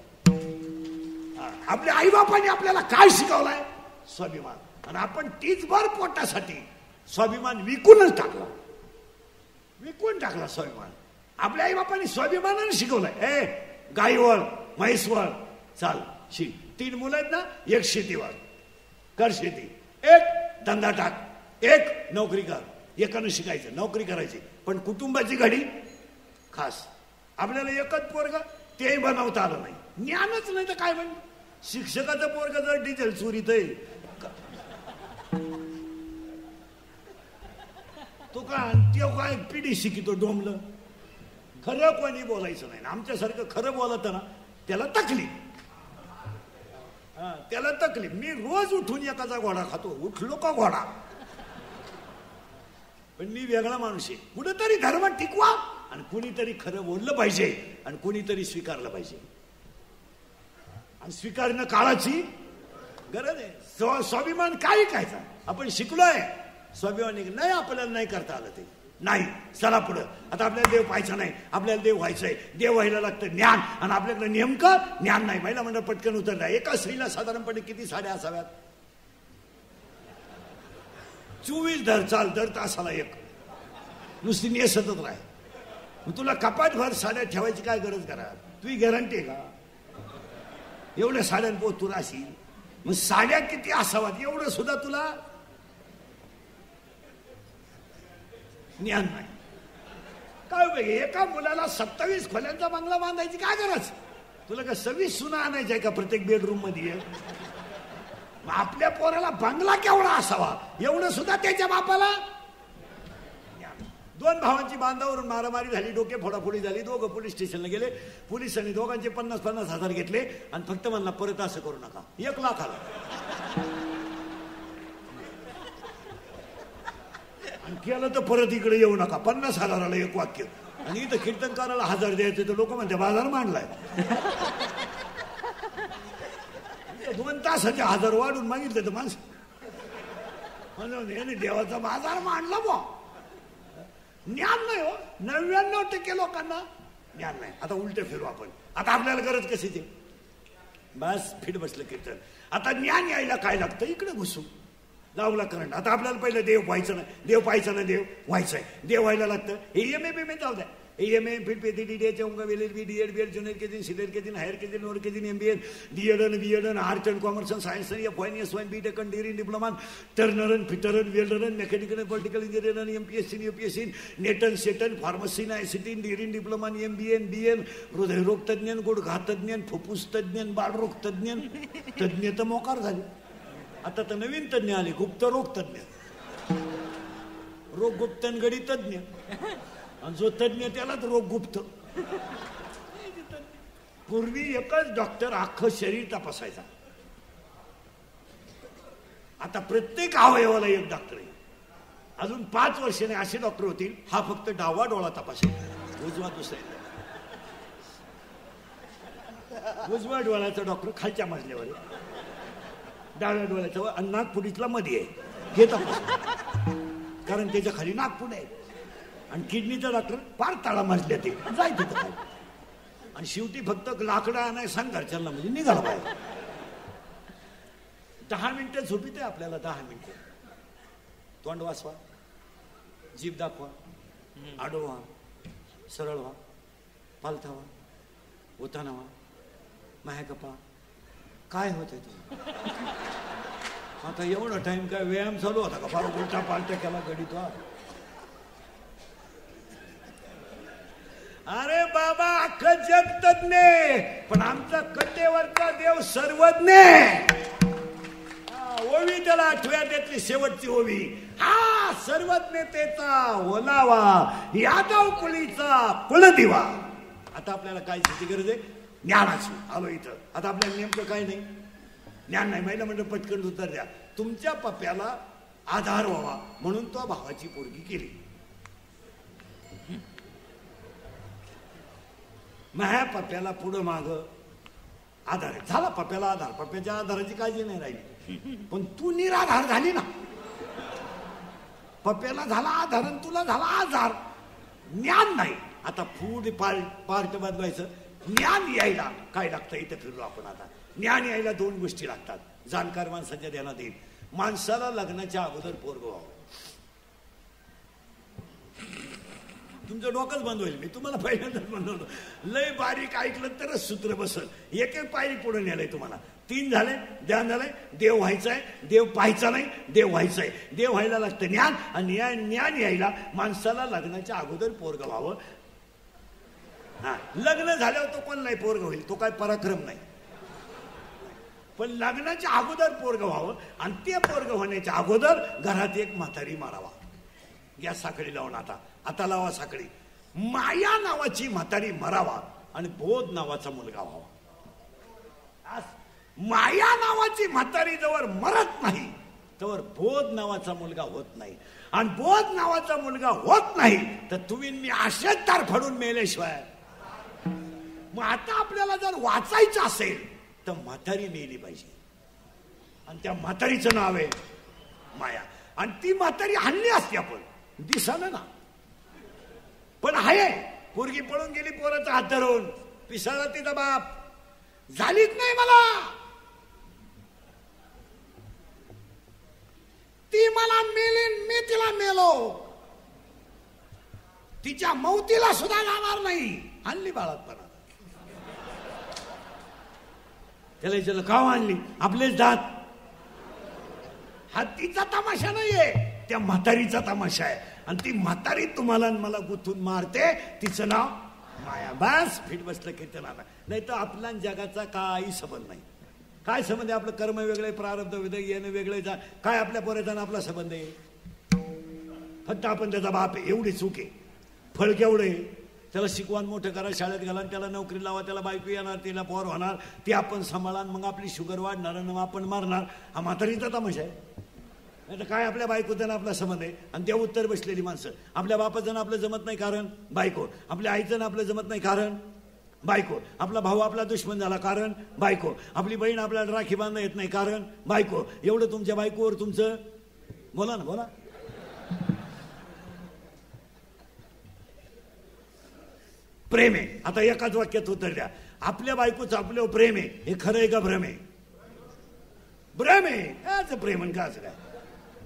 आपल्या आई बापाने आपल्याला काय शिकवलंय? स्वाभिमान. आणि आपण तीच भर पोटासाठी स्वाभिमान विकूनच टाकला. विकून टाकला स्वाभिमान. आपल्या आई बापाने स्वाभिमानाने शिकवलंय. गाईवर म्हैसवर चाल शिक. 3 मुलं आहेत ना, 1 शेतीवर कर शेती, 1 धंदा टाक, 1 नोकरी कर. एकानं शिकायचं, नोकरी करायची. पण कुटुंबाची घडी खास. आपल्याला एकच पोरग, तेही बनवता आलं नाही. ज्ञानच नाही तर काय म्हणजे. शिक्षकाचं पोरग जर डिझेल चोरीत आहे, तो काय पिढी शिकितो डोंबलं. खरं कोणी बोलायचं नाही. आमच्यासारखं खरं बोलत ना, त्याला तकलीफ. त्याला तकलीफ. मी रोज उठून एकाचा घोडा खातो. उठलो का घोडा. पण मी वेगळा माणूस आहे. कुठेतरी धर्म टिकवा आणि कुणीतरी खरं बोललं पाहिजे आणि कुणीतरी स्वीकारलं पाहिजे. आणि स्वीकारणं काळाची गरज आहे. स्वाभिमान काय खायचा. आपण शिकलोय स्वाभिमान नाही. आपल्याला नाही करता आलं ते नाही. चला पुढं. आता आपल्याला देव पाहायचा नाही, आपल्याला देव व्हायचंय. देव व्हायला लागतं ज्ञान. आणि आपल्याकडे नेमकं ज्ञान नाही. महिला मंडळ पटकन उतरला. एका स्त्रीला साधारणपणे किती साड्या असाव्यात? 24 धर चाल, दर तासाला 1. नुसती नेसतच राह. मग तुला कपाट भर साड्या ठेवायची काय गरज करा? तुझी गॅरंटी आहे का एवढ्या साड्यांपो तू राशील? मग साड्या किती असाव्यात एवढं सुद्धा तुला ज्ञान नाही. काय एका मुलाला 27 खोल्यांचा बंगला बांधायची काय गरज? तुला का 26 सुना आणायच्या का प्रत्येक बेडरूम मध्ये? आपल्या पोराला बंगला केवढा असावा एवढं सुद्धा त्याच्या बापाला. 2 भावांची बांधावरून मारामारी झाली, डोके फोडाफोडी झाली. दोघं पोलीस स्टेशनला गेले. पोलिसांनी दोघांचे 50-50 हजार घेतले आणि फक्त म्हणला परत असं करू नका. 1 लाखाला. केलं तर परत इकडे येऊ नका. 50,000ला एक वाक्य. आणि इथं कीर्तनकाराला 1000 द्यायचे तर लोक म्हणते बाजार मांडलाय. 2 तासाचे 1000 वाढून मागितले तर माणसं म्हणजे देवाचा बाजार मांडला बा. ज्ञान नाही हो. 99% लोकांना ज्ञान नाही. आता उलट फिरू आपण. आता आपल्याला गरज कशीची? बस फिट बसलं कीर्तन. आता ज्ञान यायला काय लागतं? इकडे घुसू लावला करंट. आता आपल्याला पहिलं देव व्हायचं नाही, देव पाहायचं नाही, देव व्हायचंय. देव व्हायला लागतं. EMA पेमेंट जाऊ द्या. EMA fit DDH BEd BEd junior K दिन सिनियर के दिन हायर के दिन लोअर के दिन MBA DEd BEd arts and commerce and science FYN SYN BTech and degree diploma turner fitter welder mechanical political engineer MPSC UPSC नेटन सेटन pharmacy ICT degree diploma MBA BN हृदयरोग तज्ञ गुडघा तज्ञ फुफ्फुस तज्ञ बाळरोग तज्ञ तज्ञ तर मोकार झाले. आता तर नवीन तज्ञ आले गुप्त रोग तज्ञ रोग गुप्तनगडी तज्ञ. आणि जो तज्ञ त्यालाच रोग गुप्त. पूर्वी एकच डॉक्टर अख्खं शरीर तपासायचा. आता प्रत्येक अवयवाला एक डॉक्टर आहे. अजून 5 वर्षाने असे डॉक्टर होतील हा फक्त डावा डोळा तपासायचा, उजवा दुसरा. उजव्या डोळ्याचा डॉक्टर खालच्या मजल्यावर आहे, डाव्या डोळ्याचा आणि नागपुडीतला मध्ये आहे हे तपास. कारण त्याच्या खाली नागपूड आहे. आणि किडनीचा डॉक्टर फार ताळा मजल्या ते जायचं काय. आणि शेवटी फक्त लाकडा आणाय सांग घरच्यांना म्हणजे निघाला पाहिजे. 10 मिनिटं झोपीत आहे आपल्याला. 10 मिनिटं तोंड वाचवा, जीभ दाखवा, आडो व्हा, सरळ व्हा, पालथा व्हा, उताना व्हा, माया कपा. काय होत आहे आता एवढा टाइम काय व्यायाम चालू होता का? फार उलटा पालटा केला गडीत व्हा. अरे बाबा अख्खं जग तज्ञ पण आमचा कटेवरचा देव सर्वज्ञ. ओवी त्याला आठव्यातली शेवटची ओवी. हा सर्वज्ञतेचा ओलावा यादव कुळीचा कुलदिवा. आता आपल्याला काय गरज आहे? ज्ञानाची. आलो इथं. आता आपल्याला नेमकं काय नाही, ज्ञान नाही. महिला म्हणलं पटकन उत्तर द्या. तुमच्या पप्प्याला आधार व्हावा म्हणून तो भावाची पोरगी केली. माझ्या पप्प्याला पुढं माग आधार आहे. झाला पप्प्याला आधार. पप्प्याच्या आधाराची काळजी नाही राहिली. पण तू निराधार झाली ना. पप्प्याला झाला आधार आणि तुला झाला आधार. ज्ञान नाही. आता पुढे पार्ट बदलायचं. ज्ञान यायला काय लागतं? इथे फिरलो आपण. आता ज्ञान यायला 2 गोष्टी लागतात. जाणकार माणसाच्या ध्यानात येईल. माणसाला लग्नाच्या अगोदर पोरग व्हावं. तुमचं डोकंच बंद होईल. मी तुम्हाला पहिल्यांदाच बनवलं. लय बारीक ऐकलं तरच सूत्र बसल. एक पायरी पुढे नेलंय तुम्हाला. 3 झाले. ध्यान झालंय. देव व्हायचंय. देव पाहायचा नाही, देव व्हायचंय. देव व्हायला लागतं ज्ञान. आणि ज्ञान यायला माणसाला लग्नाच्या अगोदर पोरग व्हावं. हा लग्न झाल्यावर तो पण नाही पोरग होईल. तो काय पराक्रम नाही. पण लग्नाच्या अगोदर पोरग व्हावं. आणि ते पोरग होण्याच्या अगोदर घरात एक म्हातारी मारावा. गॅस साखळी लावून आता लावा साखळी. माया नावाची म्हातारी मरावा आणि बोध नावाचा मुलगा व्हावा. माया नावाची म्हातारी जवळ मरत नाही तवर बोध नावाचा मुलगा होत नाही. आणि बोध नावाचा मुलगा होत नाही तर तुम्ही मी असेच तार फाडून मेल्याशिवाय. मग आता आपल्याला जर वाचायचं असेल तर म्हातारी मेली पाहिजे. आणि त्या म्हातारीचं नाव आहे माया. आणि ती म्हातारी हल्ली असते आपण दिसाना ना. पण आहे पोरगी पळून गेली. पोराचा हात धरून पिसाळा तिचा बाप. झालीच नाही मला. ती मला मेली, मी तिला मेलो. तिच्या मौतीला सुद्धा जाणार नाही. आणली बाळातपणा. त्याला विचारलं का आणली? आपलेच दात. हा तिचा तमाशा नाहीये, त्या म्हातारीचा तमाशा आहे. आणि ती म्हातारी तुम्हाला मला गुंतून मारते. तिचं नाव माया. बस फिट बसलं कीर्तनाला. नाही तर आपला जगाचा काही संबंध नाही. काय संबंध आहे? आपलं कर्म वेगळे, प्रारब्ध वेगळे, येणं वेगळे. काय आपल्या पोराचा आपला संबंध आहे? फक्त आपण त्याचा बाप आहे एवढी चूक आहे. फळ केवढं आहे? त्याला शिकवान मोठं करा, शाळेत घाला, त्याला नोकरी लावा, त्याला बायको येणार, तिला पोर होणार, ती आपण सांभाळणार, मग आपली शुगर वाढणार आणि आपण मारणार. हा म्हातारीचा तमाशा आहे. आता काय आपल्या बायकोचं आपला संबंध आहे आणि त्या उत्तर बसलेली माणसं. आपल्या बापाचं आपलं जमत नाही कारण बायको, आपल्या आईचं आपलं जमत नाही कारण बायको, आपला भाऊ आपला दुश्मन झाला कारण बायको, आपली बहीण आपल्याला राखी बांधता येत नाही कारण बायको. एवढं तुमच्या बायकोवर तुमचं, बोला ना बोला. प्रेम आहे. आता एकाच वाक्यात उत्तर द्या. आपल्या बायकोचं आपल्यावर प्रेम आहे, हे खरं आहे का भ्रम आहे? भ्रम आहे. याच प्रेम आणि का काय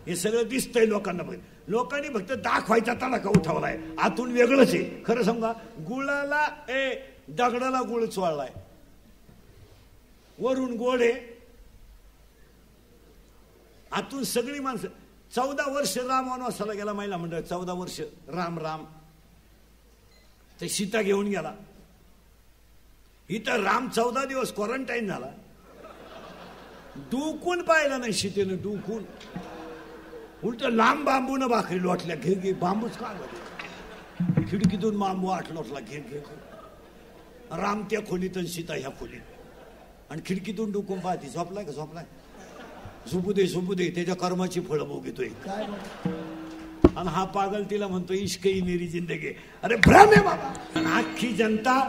हे सगळं दिसतंय लोकांना. लोकांनी फक्त दाखवायचा तडाखा उठवलाय, आतून वेगळंच आहे. खरं सांगा, गुळाला दगडाला गुळ चोळलाय, वरून गोड आहे, आतून सगळी माणसं. 14 वर्ष राम वनवासाला गेला महिला मंडळ, 14 वर्ष राम राम. ते सीता घेऊन गेला. इथं राम 14 दिवस क्वारंटाईन झाला. डुकून पाहिला नाही सीतेनं, डुकून. उलट लांब बांबून भाकरी लोटल्या, घे घे. बांबूच का खिडकीतून बांबू आठ लोटला, घे घे. राम त्या खोलीत आणि सीता ह्या खोलीत, आणि खिडकीतून डुकून पाहते. झोपलाय का? झोपलाय. झोपू दे झोपू दे, त्याच्या कर्माची फळं भोगतोय काय. आणि हा पागल तिला म्हणतो इश्क ही मेरी जिंदगी. अरे भ्रम आहे बाबा. आणि अख्खी जनता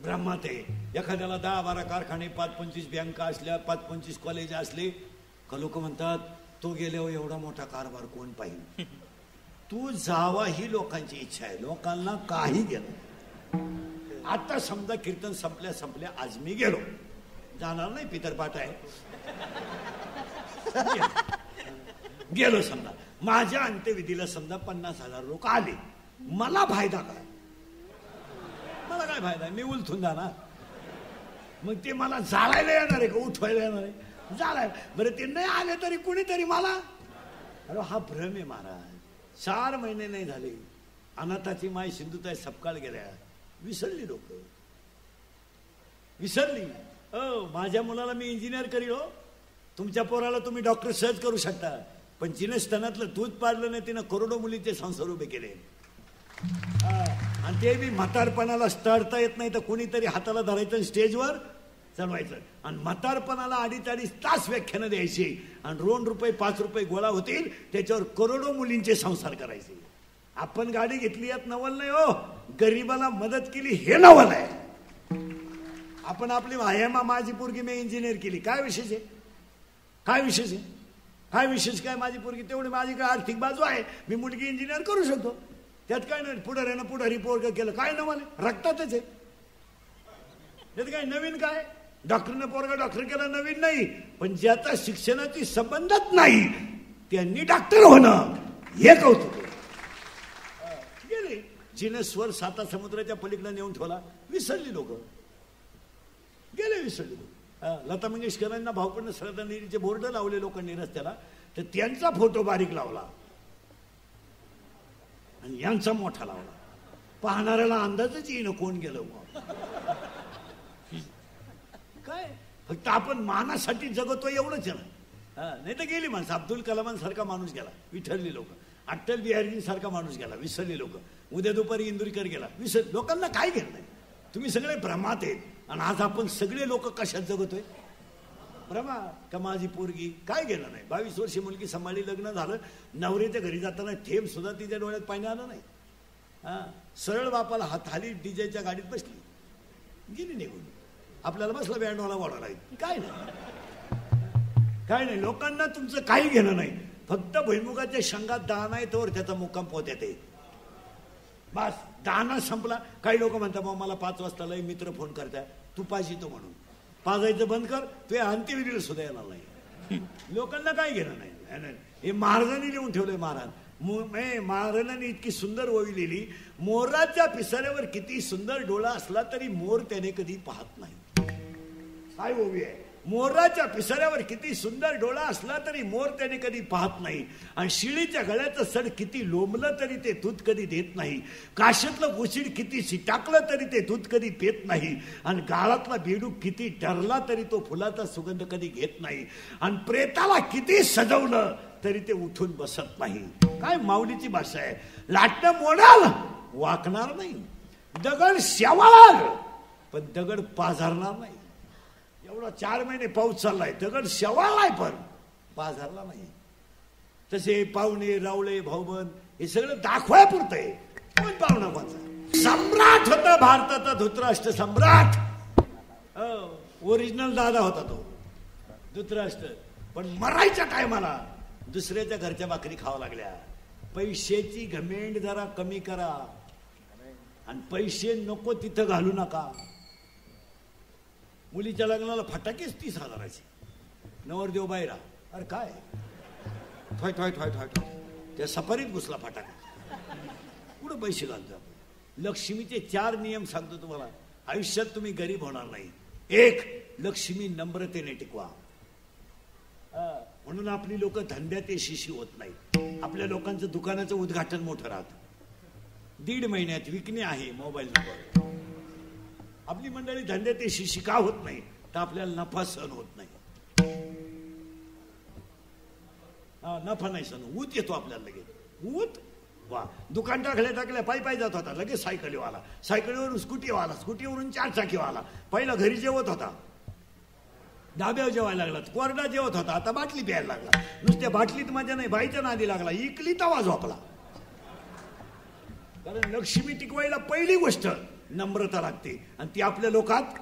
भ्रमात आहे. एखाद्याला 10-12 कारखाने, 5-25 बँका असल्या, 5-25 कॉलेज असले का लोक म्हणतात तो गेल्यावर एवढा मोठा कारभार कोण पाहिजे. तू जावा ही लोकांची इच्छा आहे, लोकांना काही गेलं. आता समजा कीर्तन संपल्या आज मी गेलो, जाणार नाही, पितरपाठ आहे, गेलो. समजा माझ्या अंत्यविधीला समजा 50,000 लोक आले, मला फायदा काय? मला काय फायदा? मी उलथून जाणार. मग ते मला जाळायला येणार आहे का उठवायला येणार आहे? जाळायला. बरं ते नाही आले तरी कुणीतरी मला. अरे हा भ्रम आहे महाराज. 4 महिने नाही झाले, अनाथाची माय सिंधुताई सपकाळ गेल्या. विसरली लोक, विसरली. माझ्या मुलाला मी इंजिनियर करील हो. तुमच्या पोराला तुम्ही डॉक्टर सहज करू शकता, पण जिने स्तनातलं दूध पाडलं नाही तिनं करोडो मुलींचे संसार उभे केले. आणि ते बी म्हातारपणाला स्टडता येत नाही तर कुणीतरी हाताला धरायचं स्टेजवर चढवायचं. आणि म्हातारपणाला 2.5 तास व्याख्यानं द्यायची आणि ₹2, ₹5 गोळा होतील, त्याच्यावर करोडो मुलींचे संसार करायचे. आपण गाडी घेतली यात नवल नाही हो, गरीबाला मदत केली हे नवल आहे. आपण आपली मायमा माझी पोरगी मी इंजिनियर केली, काय विशेष आहे? काय विशेष आहे? काय विशेष काय? माझी पोरगी तेवढी, माझी काय आर्थिक बाजू आहे, मी मुलगी इंजिनियर करू शकतो, त्यात काय नाही. पुढाऱ्यानं पुढारी पोरग केलं काय नवल आहे? रक्तातच आहे. त्यात काय नवीन काय? डॉक्टरनं पोरगा डॉक्टर केलं नवीन नाही, पण ज्याचा शिक्षणाची संबंधच नाही त्यांनी डॉक्टर होणं हे कौतुक. गेले जिने स्वर 7 समुद्राच्या पलीकडे नेऊन ठेवला, विसरली लोक, गेले विसरली लोक. लता मंगेशकरांना भावपूर्ण श्रद्धांजलीचे बोर्ड लावले लोकांनी रस्त्याला, तर त्यांचा फोटो बारीक लावला आणि यांचा मोठा लावला. पाहणाऱ्याला अंदाजच येईन कोण गेलं. काय फक्त आपण मानासाठी जगतो एवढंच आहे ना. नाही तर गेली माणसं. अब्दुल कलामांसारखा माणूस गेला, विठरली लोक. अटल बिहारी सारखा माणूस गेला, विसरली लोक. उद्या दुपारी इंदुरीकर गेला, विसर. लोकांना काय घेणं नाही. तुम्ही सगळे भ्रमात आहेत. आणि आज आपण सगळे लोक कशात जगतोय? भ्रमा का माझी पोरगी काय घेणं नाही. 22 वर्षी मुलगी सांभाळली, लग्न झालं, नवऱ्याच्या घरी जाताना थेंब सुद्धा तिच्या डोळ्यात पाणी आलं नाही. सरळ बापाला हात हाली डीजेच्या गाडीत बसली, गेली निघून. आपल्याला बसला बँडवाला वाढवला. काय नाही, काय नाही. लोकांना तुमचं काही घेणं नाही. फक्त भुईमुगाच्या शेंगात दाणा आहे तोवर त्याचा मुक्काम पोत्यात आहे. बस दाना संपला. काही लोक म्हणतात मग मला 5 वाजता लय मित्र फोन करताय, तू पाहिजे तो म्हणून पाजायचं बंद कर, तू अंत्यविधीला सुद्धा येणार नाही. लोकांना काय घेणं नाही. हे महाराजांनी लिहून ठेवलंय. महाराजांनी इतकी सुंदर ओवी लिहिली, मोराच्या पिसाऱ्यावर किती सुंदर डोळा असला तरी मोर त्याने कधी पाहत नाही. काय ओवी आहे? मोराच्या पिसाऱ्यावर किती सुंदर डोळा असला तरी मोर त्याने कधी पाहत नाही. आणि शिळीच्या गळ्याचं सड किती लोंबलं तरी ते दूध कधी देत नाही. काशातलं गोशीड किती शिटाकलं तरी ते दूध कधी पेत नाही. आणि गाळातला बेडूक किती डरला तरी तो फुलाचा सुगंध कधी घेत नाही. आणि प्रेताला किती सजवलं तरी ते उठून बसत नाही. काय माऊलीची भाषा आहे. लाटणं मोडाल वाकणार नाही, दगड शेवाळ पण दगड पाझरणार नाही. एवढा 4 महिने पाऊस चाललाय, दगड शेवाळलाय पण पाझरला नाही. तसे पाहुणे रावळे भाऊबंद हे सगळं दाखवायपुरतं आहे. कोण पाहुणा कोणचा? सम्राट होता भारताचा धृतराष्ट्र सम्राट. ओरिजिनल दादा होता तो धृतराष्ट्र. पण मरायच्या टायमाला दुसऱ्याच्या घरच्या भाकरी खावा लागल्या. पैशाची घमेंड जरा कमी करा आणि पैसे नको तिथं घालू नका. मुलीच्या लग्नाला फटाकेच 30,000चे. नवरदेव बाहेर. अरे काय ठॉय ठॉय ठॉय ठॉय ठॉय त्या सफारीत घुसला फटाका. कुठं पैसे घालतो आपण? लक्ष्मीचे 4 नियम सांगतो तुम्हाला. आयुष्यात तुम्ही गरीब होणार नाही. 1, लक्ष्मी नम्रतेने टिकवा. म्हणून आपली लोक धंद्यात यशस्वी होत नाही. आपल्या लोकांचं दुकानाचं उद्घाटन मोठं राहतं. 1.5 महिन्यात विकणे आहे मोबाईल नंबर. आपली मंडळी धंद्यात यशस्वी का होत नाही? तर आपल्याला नफा सहन होत नाही. नफा नाही सहन. ऊत येतो आपल्याला लगेच. ऊत वा. दुकान टाकल्या पायी जात होता, लगेच सायकलीवाला, सायकलीवरून स्कूटीवाला, स्कूटीवरून 4 चाकीवाला. पहिला घरी जेवत होता, डाब्यावर जेवायला लागला. कोरडा जेवत होता, आता बाटली प्यायला लागला. नुसत्या बाटलीत मजा नाही, बाईच्या नादी लागला. इकली तवा झोपला. कारण लक्ष्मी टिकवायला पहिली गोष्ट नम्रता लागते. आणि ती आपल्या लोकात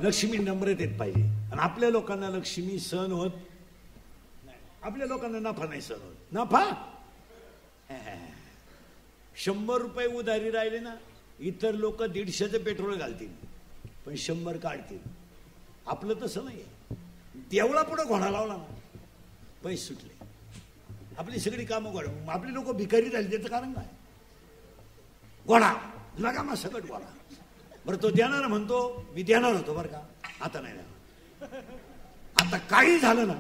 लक्ष्मी नम्रतेत पाहिजे. आणि आपल्या लोकांना लक्ष्मी सहन होत नाही. आपल्या लोकांना नफा नाही सहन होत. नफा 100 रुपये उधारी राहिले ना, इतर लोक 150चं पेट्रोल घालतील पण 100 काढतील. आपलं तसं नाहीये. देवळा पुढे घोडा लावला ना, पैसे सुटले. आपली सगळी कामं घोडा. आपली लोक भिकारी झाली. त्याचं कारण काय? घोडा लगामा सकट घोडा. बरं तो देणार म्हणतो मी देणार होतो बरं का, आता नाही देणार. आता काही झालं ना,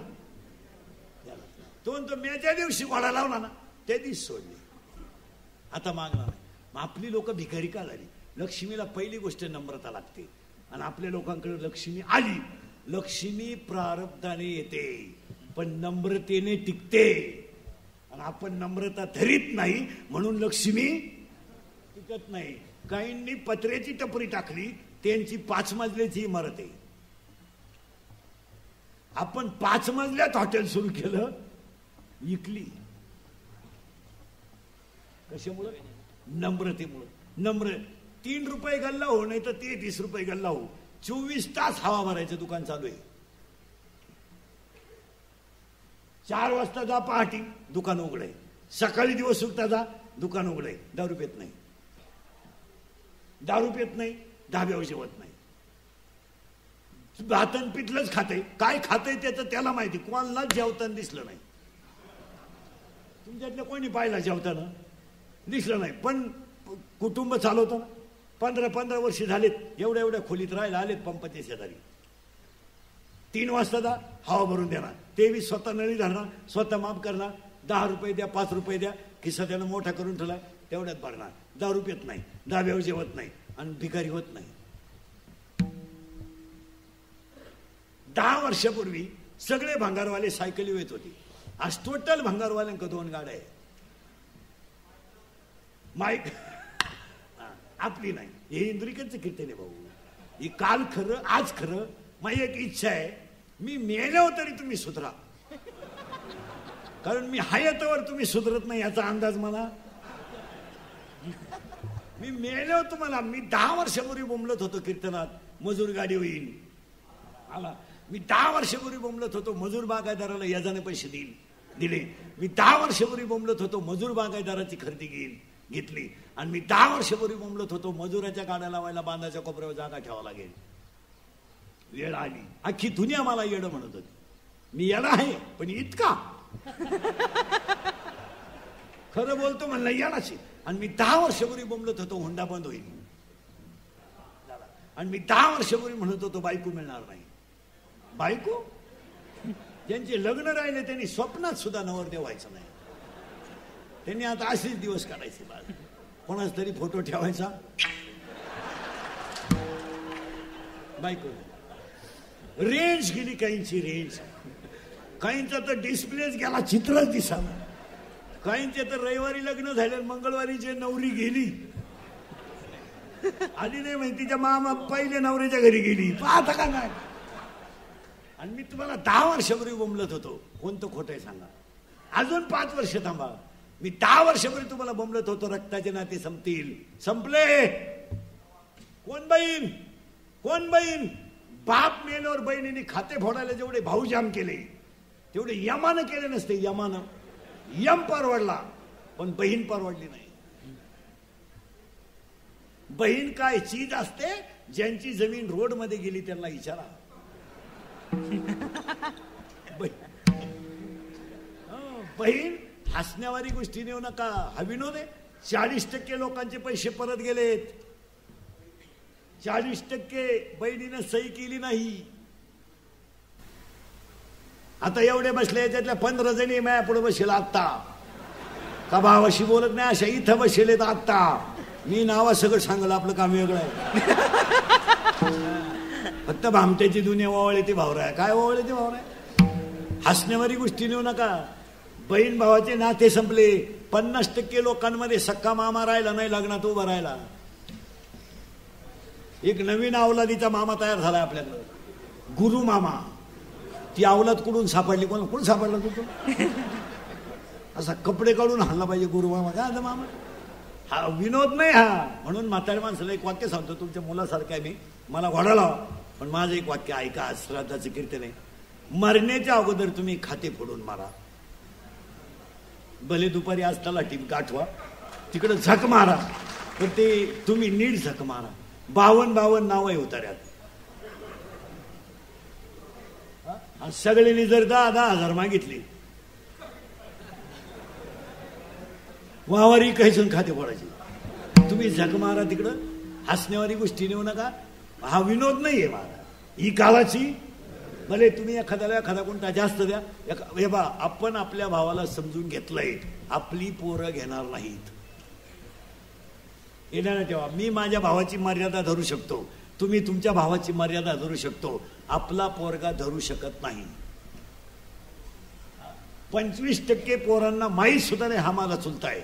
तो म्हणतो मी ज्या दिवशी घोडा लावला ना त्या दिवशी सोडली, आता मागणार नाही. मग आपली लोक भिकारी का झाली? लक्ष्मीला पहिली गोष्ट नम्रता लागते. आणि आपल्या लोकांकडे लक्ष्मी आली. लक्ष्मी प्रारब्धाने येते पण नम्रतेने टिकते. आणि आपण नम्रता धरीत नाही म्हणून लक्ष्मी टिकत नाही. काहींनी पत्र्याची टपरी टाकली, त्यांची 5 मजल्याची इमारत आहे. आपण 5 मजल्यात हॉटेल सुरू केलं, विकली. कशामुळं? नम्रतेमुळं. 3 रुपये गल्ला हो, नाही तर 30 रुपये गल्ला हो. 24 तास हवा भरायचं दुकान चालू आहे. 4 वाजता जा पहाटी, दुकान उघड आहे. सकाळी दिवस सुटता जा, दुकान उघड आहे. दारू पेत नाही, दारू पेत नाही, धाब्यावर जेवत नाही. भातन पिठलंच खाते. काय खाते त्याचं त्याला माहिती. कोणालाच जेवताना दिसलं नाही. तुमच्यातल्या कोणी पाहिला जेवताना? दिसलं नाही. पण कुटुंब चालवतं ना. 15 वर्ष झालेत एवढ्या खोलीत राहायला आलेत पंपाच्या शेजारी. 3 वाजता जा, हवा भरून देणार. ते बी स्वतः नळी धरणार, स्वतः माफ करणार. 10 रुपये द्या, 5 रुपये द्या. खिस्सा त्यानं मोठा करून ठेवलाय, तेवढ्यात भरणार. दारू पेत नाही, धाब्यावर जेवत नाही आणि भिकारी होत नाही. 10 वर्षापूर्वी सगळे भंगारवाले सायकली येत होते. आज टोटल भंगारवाल्यांक 2 गाड्या आहे. माईक आपली नाही. हे इंद्रिकांचं कीर्तन आहे भाऊ. ही काल खरं आज खरं. माझी एक इच्छा आहे, मी मेल्यावर तरी तुम्ही सुधरा. कारण मी हयातवर तुम्ही सुधरत नाही याचा अंदाज मला. मी मेल्यावर तुम्हाला. मी 10 वर्षापूर्वी बोंबलत होतो कीर्तनात, मजूर गाडी होईल आला. मी 10 वर्षापूर्वी बोंबलत होतो मजूर बागायदाराला याजाने पैसे दिले. मी 10 वर्षापूर्वी बोंबलत होतो मजूर बागायदाराची खरेदी घेतली. आणि मी 10 वर्षापूर्वी बोंबलत होतो मजुराच्या गाड्या लावायला बांधाच्या कोपऱ्यावर जागा ठेवावं लागेल. वेळ आली. अख्खी दुनिया मला येडं म्हणत होती. मी येडा आहे पण इतका खरं बोलतो म्हणलं येडाची. आणि मी 10 वर्षापूर्वी बोंबलत होतो हुंडा बंद होईल. आणि मी 10 वर्षापूर्वी म्हणत होतो बायको मिळणार नाही. बायको ज्यांचे लग्न राहिले त्यांनी स्वप्नात सुद्धा नवरदेव व्हायचं नाही. त्यांनी आता असेच दिवस काढायचे. कोणाच तरी फोटो ठेवायचा. बायको रेंज गेली, काहींची रेंज, काहींचा तर डिस्प्लेच गेला, चित्रच दिसाला. काहींचे तर रविवारी लग्न झाले, मंगळवारी जे नवरी गेली आली नाही माहिती. तिच्या मामा पहिले नवऱ्याच्या घरी गेली. पाहता का नाही? आणि मी तुम्हाला 10 वर्षापूर्वी बोंबलत होतो. कोणतं खोटं आहे सांगा? अजून 5 वर्ष थांबा. मी 10 वर्षापूर्वी तुम्हाला बोंबलत होतो रक्ताचे नाते संपतील. संपले. कोण बहीण? बाप मेल्यावर बहिणीने खाते फोडायला जेवढे भाऊजाम केले तेवढे यमानं केले नसते. यम परवडला पण बहीण परवडली नाही. बहीण काय चीज असते? ज्यांची जमीन रोड मध्ये गेली त्यांना विचारा. बहीण हसण्यावारी गोष्टी नेऊ नका. हा विनोद आहे. 40% लोकांचे पैसे परत गेलेत. 40% बहिणीनं सही केली नाही. आता एवढे बसले याच्यातल्या 15 जणी माया पुढे बसेल आत्ता. का भावाशी बोलत नाही अशा इथं बसेलेत आत्ता. मी नावा सगळं सांगल. आपलं काम वेगळं आहे. फक्त भामट्याची दुनिया वावळे ते भावरा आहे. काय वावळे ते भावरा आहे? हसण्यावारी गोष्टी नेऊ नका. बहीण भावाचे नाते संपले. 50% लोकांमध्ये सक्का मामा राहिला नाही लग्नात उभा राहिला. एक नवीन अवलादीचा मामा तयार झाला आपल्याकडं, गुरु मामा. ती अवलाद कुठून सापडली? कोण सापडला तू? असा कपडे काढून हल्ला पाहिजे गुरु मामा. काय आता मामा? हा विनोद नाही हा. म्हणून म्हातारी माणसाला एक वाक्य सांगतो. तुमच्या मुलासारखं आहे मी. मला घोडा लावा पण माझं एक वाक्य ऐका. श्राद्धाचं कीर्तन आहे. मरण्याच्या अगोदर तुम्ही खाते फोडून मारा. भले दुपारी असताना टीम गाठवा तिकडं झक मारा पण ते तुम्ही नीट झक मारा. 52 नाव आहे उतार्यात. सगळ्यांनी जर 10,000 मागितली वावारी काहीच खाते फोडायची. तुम्ही झक मारा तिकडं. हसण्यावारी गोष्टी नेऊ नका. हा विनोद नाहीये मला. ही काळाची भले तुम्ही एखादा कोणता जास्त द्या. हे बा आपण आपल्या भावाला समजून घेतलंय. आपली पोरं घेणार नाहीत. येणार तेव्हा मी माझ्या भावाची मर्यादा धरू शकतो. तुम्ही तुमच्या भावाची मर्यादा धरू शकतो. आपला पोरगा धरू शकत नाही. 25% पोरांना माहीत सुद्धा नाही हा माझा चुलता आहे.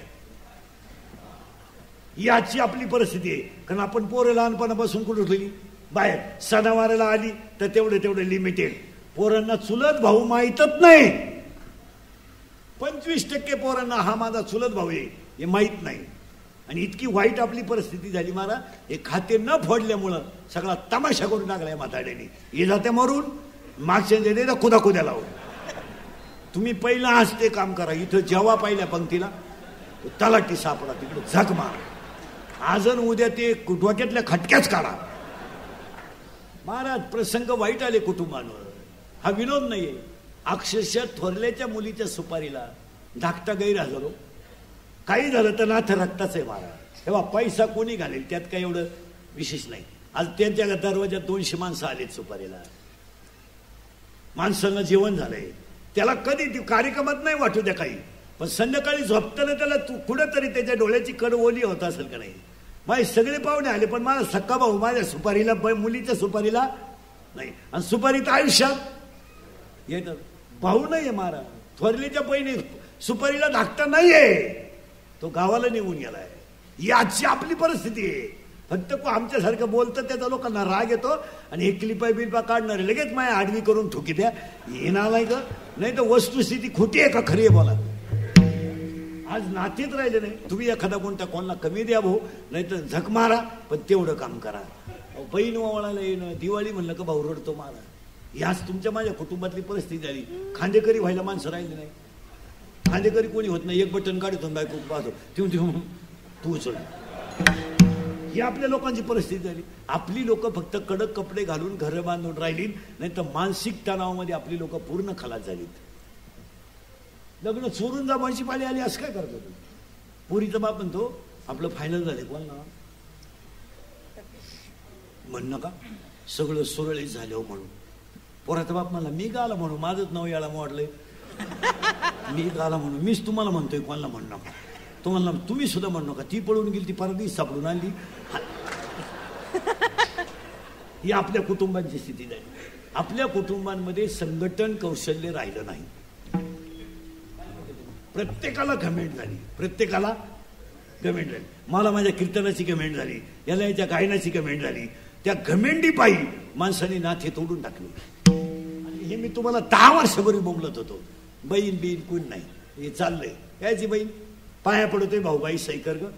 याची आपली परिस्थिती आहे. कारण आपण पोरं लहानपणापासून कुठे ठेवली बाहेर. सणावाराला आली तर तेवढे लिमिटेड. पोरांना चुलत भाऊ माहीतच नाही. 25% पोरांना हा माझा चुलत भाऊ आहे हे माहीत नाही. आणि इतकी वाईट आपली परिस्थिती झाली महाराज. हे खाते न फोडल्यामुळं सगळा तमाशा करून टाकलाय म्हाताड्याने. हे जाते मरून मागच्या जेणे खुदा लावून. तुम्ही पहिला आज ते काम करा. इथं जेव्हा पहिल्या पंक्तीला तलाठी सापडा तिकडे झक मारा. आजन उद्या ते डोक्यातल्या खटक्याच काढा. महाराज प्रसंग वाईट आले कुटुंबांवर. हा विनोद नाहीये. अक्षरशः थोरल्याच्या मुलीच्या सुपारीला धाकटा गैरहजर. काही झालं तर नाथ रक्ताच आहे महाराज. तेव्हा पैसा कोणी घालेल त्यात काही एवढं विशेष नाही. आज त्यांच्या दरवाज्यात 200 माणसं आलेत सुपारीला. माणसांना जेवण झालंय. त्याला कधी कार्यक्रमात नाही वाटू द्या काही पण संध्याकाळी झोपताना त्याला कुठंतरी त्याच्या डोळ्याची कड ओली होत असेल का नाही. माझे सगळे पाहुणे आले पण माझा सक्का भाऊ माझ्या सुपारीला मुलीच्या सुपारीला नाही. आणि सुपारी तर आयुष्यात येत भाऊ नाहीये महाराज. थोरलीच्या बहिणी सुपारीला धाकटा नाहीये. तो गावाला निघून गेलाय. याची आपली परिस्थिती आहे. फक्त आमच्यासारखं बोलतं त्याचा लोकांना राग येतो आणि हे क्लिपा काढणार लगेच माझ्या आडवी करून ठोकी द्या. हे नालाय का? नाही तर वस्तुस्थिती खोटी आहे का खरी आहे बोला. आज नातीत राहिले नाही. तुम्ही एखादा कोणाला कमी द्या भाऊ नाही तर झक मारा पण तेवढं काम करा. बहीण ओवाळायला येणं दिवाळी म्हणलं का भाऊ रडतो मारा. याच तुमच्या माझ्या कुटुंबातली परिस्थिती झाली. खांदेकरी व्हायला माणसं राहिली नाही. खांदेकरी कोणी होत नाही. एक बटन काढतो बायको पाहतो तू उचल. ही आपल्या लोकांची परिस्थिती झाली. आपली लोक फक्त कडक कपडे घालून घरं बांधून राहिली नाही तर मानसिक तणावामध्ये आपली लोक पूर्ण खलास झालीत. लग्न चोरून जा म्हशी पाळी आली असं काय करतो. पोरीचा बाप म्हणतो आपलं फायनल झाले कोण ना म्हण नका सगळं सुरळीत झालं म्हणून. पोराचा बाप म्हणला मी गाला म्हणू माझंच नाव याला मोडलंय. मी गाला म्हणून मीच तुम्हाला म्हणतोय कोणाला म्हणू नका. तुम्हाला तुम्ही सुद्धा म्हणू नका. ती पळून गेली ती परदेश सापडून आली. ही आपल्या कुटुंबांची स्थिती झाली. आपल्या कुटुंबांमध्ये संघटन कौशल्य राहिलं नाही. प्रत्येकाला घमेंट झाली. मला माझ्या कीर्तनाची घमेंट झाली. याला याच्या गायनाची घमेंट झाली. त्या घमेंडी पायी माणसाने नाथे तोडून टाकले. आणि हे मी तुम्हाला 10 वर्षापूर्वी बोंबलत होतो. बहीण कोण नाही. हे चाललंय. यायची बहीण पाया पडतोय, भाऊ बाई सही कर ग,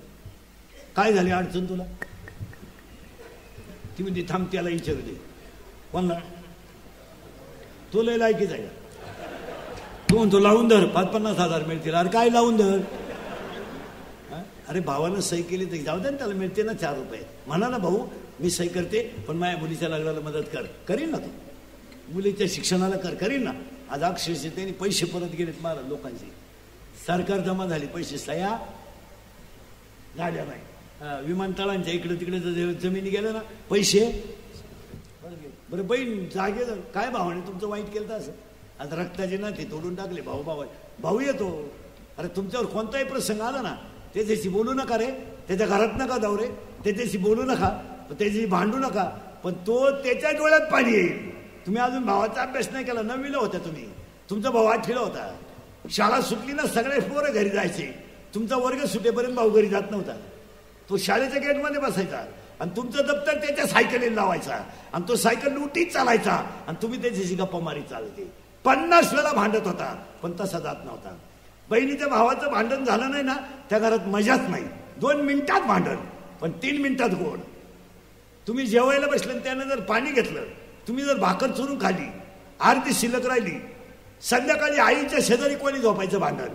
काय झाली अडचण तुला? ती म्हणते थांब त्याला विचारू दे. कोणला? तो लय लायकीच आहे का? तू म्हणतो लावून धर 50,000 मिळतील. अरे काय लावून धर? अरे भावानं सही केली तर जाऊ दे ना, त्याला मिळते ना 4 रुपये. म्हणा ना भाऊ मी सही करते पण माझ्या मुलीच्या लग्नाला मदत कर. करीन ना तू, मुलीच्या शिक्षणाला करीन ना. आज अक्षरशः त्यांनी पैसे परत गेलेत महाराज लोकांचे. सरकार जमा झाली, पैसे सह्या झाल्या नाही. विमानतळांच्या इकडे तिकडे जमिनी गेल्या ना, पैसे बरं. बहीण जागे काय भावाने तुमचं वाईट केलं तर असं? आता रक्ताचे ना ते तोडून टाकले. भाऊ येतो. अरे तुमच्यावर कोणताही प्रसंग आला ना त्याच्याशी बोलू नका रे, त्याच्या घरात नका जाऊ रे, त्याच्याशी बोलू नका, त्याच्याशी भांडू नका. पण तो त्याच्या डोळ्यात पाणी येईल. तुम्ही अजून भावाचा अभ्यास नाही केला, 9वीला होता तुम्ही, तुमचा भाऊ 8वीला होता. शाळा सुटली ना सगळे पोरं घरी जायचे. तुमचा वर्ग सुटेपर्यंत भाऊ घरी जात नव्हता. तो शाळेच्या गेटमध्ये बसायचा आणि तुमचं दप्तर त्याच्या सायकलीला लावायचा आणि तो सायकल लुटीत चालायचा आणि तुम्ही त्याच्याशी गप्पा मारी चालते. 50 वेळा भांडत होता पण तसा जात नव्हता. बहिणीच्या भावाचं भांडण झालं नाही ना त्या घरात मजाच नाही. 2 मिनिटात भांडण पण 3 मिनिटात गोड. तुम्ही जेवायला बसलं त्यानं जर पाणी घेतलं, तुम्ही जर भाकर चुरून खाली, अर्धी शिल्लक राहिली, संध्याकाळी आईच्या शेजारी कोणी झोपायचं भांडण,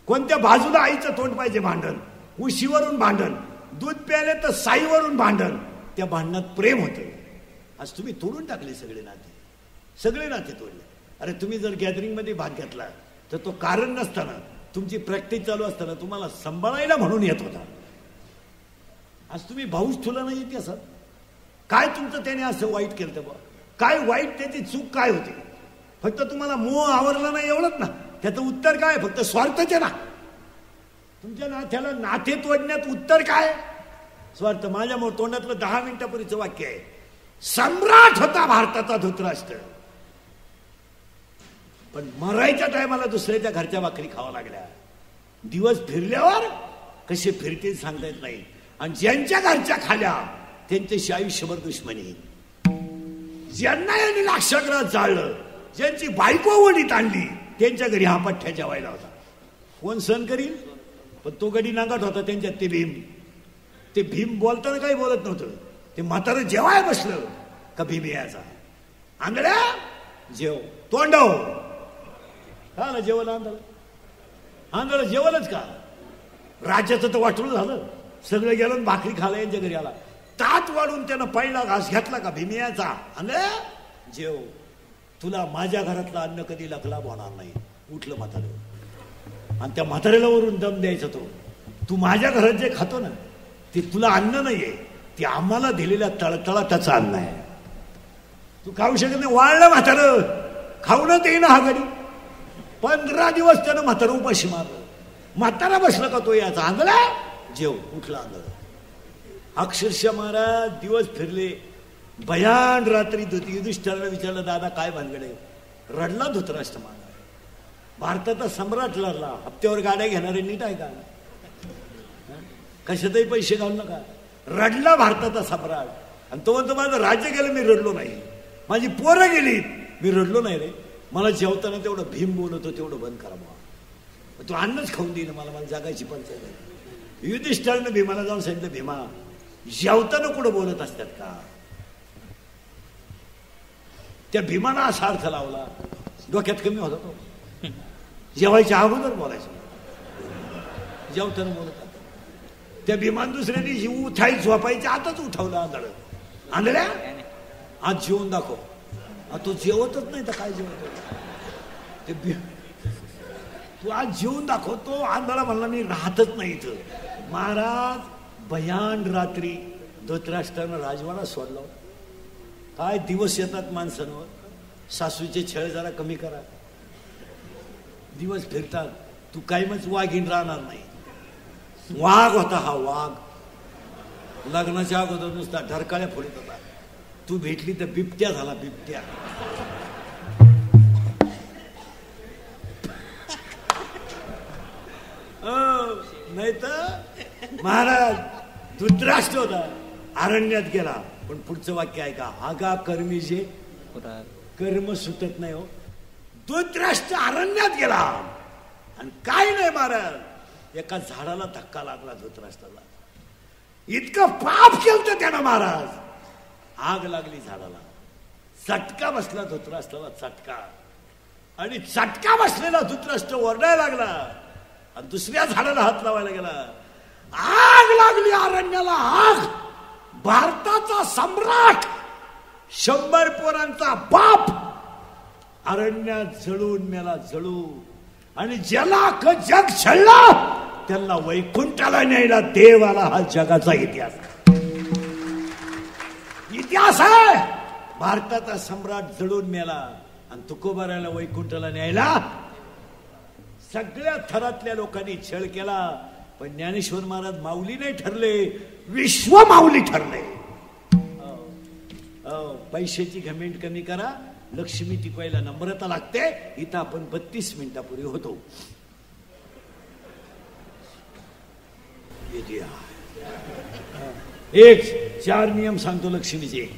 कोणत्या बाजूला आईचं तोंड पाहिजे भांडण, उशीवरून भांडण, दूध प्यायले तर साईवरून भांडण. त्या भांडणात प्रेम होते. आज तुम्ही तोडून टाकले सगळे नाते, सगळे नाते तोडले. अरे तुम्ही जर गॅदरिंगमध्ये भाग घेतला तर तो कारण नसताना, तुमची प्रॅक्टिस चालू असताना तुम्हाला सांभाळायला म्हणून येत होता. आज तुम्ही भाऊच ठुला नाही येते असं काय? तुमचं त्याने असं वाईट केलं तर काय वाईट? त्याची चूक काय होती? फक्त तुम्हाला मोह आवरला नाही एवढंच ना. त्याचं उत्तर काय? फक्त स्वार्थचे ना. तुमच्या नात्याला नाते तोडण्यात उत्तर काय? स्वार्थ. माझ्या तोंडातलं 10 मिनिटापूर्वीचं वाक्य आहे. सम्राट होता भारताचा धृतराष्ट्र, पण मरायच्या टायमाला दुसऱ्याच्या घरच्या भाकरी खावा लागल्या. दिवस फिरल्यावर कसे फिरतील सांगता येत नाही. आणि ज्यांच्या घरच्या खाल्या त्यांच्याशी आयुष्यभर दुश्मनी. ज्यांना यांनी लाक्षागृहात जाळलं, ज्यांची बायको वडीत आणली, त्यांच्या घरी हा पठ्ठ्या जेवायला होता. कोण सहन करील? पण तो गडी नागाट होता त्यांच्यात. ते भीम बोलताना काही बोलत नव्हतं. ते म्हातारं जेवाय बसलं का भीम यायचा, आंधळ्या जेव, तोंडव का ना जेवण. आंधळ जेवणच का? राज्याचं तर वाटून झालं, सगळं गेलं, भाकरी खाला यांच्या घरी आला. ताट वाढून त्यानं पहिला घास घेतला का भीम यायचा, आंधळ्या जेव, तुला माझ्या घरातलं अन्न कधी लकला होणार नाही. उठलं म्हातारं आणि त्या म्हाताऱ्याला वरून दम द्यायचा तो. तू माझ्या घरात जे खातो ना ते तुला अन्न नाहीये, ते आम्हाला दिलेल्या तळतळाटाचं अन्न आहे. तू खाऊ शकत नाही. वाळलं म्हातारं, खाऊन ते ना हा घडी. 15 दिवस त्यानं म्हातारं उपाशी मारलं. म्हातारा बसलं का तो याचा, आंधळा जेव, उठला आंधळ. अक्षरशः महाराज दिवस फिरले, भयान रात्री युधिष्ठिराला विचारलं, दादा काय भानगडे? रडला धृतराष्ट्र महाराज. भारताचा सम्राट लढला. हप्त्यावर गाड्या घेणारे नीट आहे का? कशातही पैसे घालू नका. रडला भारताचा सम्राट. आणि तो म्हणतो माझं राज्य गेलं मी रडलो नाही, माझी पोरं गेली मी रडलो नाही रे. मला जेवताना तेवढं भीम बोलतो तेवढं बंद करा बाबा. तू अन्नच खाऊन देईन मला जागायची पंचायत आहे. युधिष्ठिरानं भीमाला जाऊन सांगितलं, भीमा जेवताना कुठं बोलत असतात का? त्या भीमाला असा अर्थ लावला, डोक्यात कमी होता तो. जेवायच्या अगोदर बोलायचं, जेवताना बोलत. त्या भीमान दुसऱ्या दिवशी उठायची झोपायच्या आताच उठवलं आंधळ. आंधळ्या आज जेवून दाखव. तो जेवतच नाही तर काय जेवतो ते? तू आज जेवून दाखव. तो आंधळा म्हणला मी राहतच नाही इथं. महाराज भयान रात्री धृतराष्ट्रानं राजवाडा सोडला. काय दिवस येतात माणसांवर. सासूचे छळ जरा कमी करा. दिवस फिरतात. तू कायमच वाघीन राहणार नाही. वाघ होता हा वाघ. लग्नाच्या अगोदर नुसता ढरकाळ्या फोडीत होता. तू भेटली तर बिबट्या झाला, बिबट्या. नाही तर महाराज धृतराष्ट्र होता, अरण्यात गेला. पण पुढचं वाक्य आहे का? आगा कर्मी जे कर्म सुटत नाही हो. धृतराष्ट्र अरण्यात गेला. आणि काय नाही महाराज, एका झाडाला धक्का लागला धृतराष्ट्राला. इतकं पाप केलं त्यानं महाराज. आग लागली झाडाला, चटका बसला धृतराष्ट्राला, चटका. आणि चटका बसलेला धृतराष्ट्र ओरडायला लागला आणि दुसऱ्या झाडाला हात लावायला गेला. आग लागली अरण्याला, आग. भारताचा सम्राट, 100 पोरांचा बाप अरण्यात जळून मेला, जळून. आणि ज्याला जग छळलं त्यांना वैकुंठाला न्यायला देव आला. हा जगाचा इतिहास, इतिहास आहे. भारताचा सम्राट जळून मेला आणि तुकोबाराला वैकुंठाला न्यायला सगळ्या थरातल्या लोकांनी छळ केला. पण ज्ञानेश्वर महाराज माऊली नाही ठरले, विश्व माऊली ठरले. पैशाची घमेंट कमी करा, लक्ष्मी टिकवायला नम्रता लागते. इथं आपण 32 मिनिटापूर्वी होतो. एक 4 नियम सांगतो लक्ष्मीचे.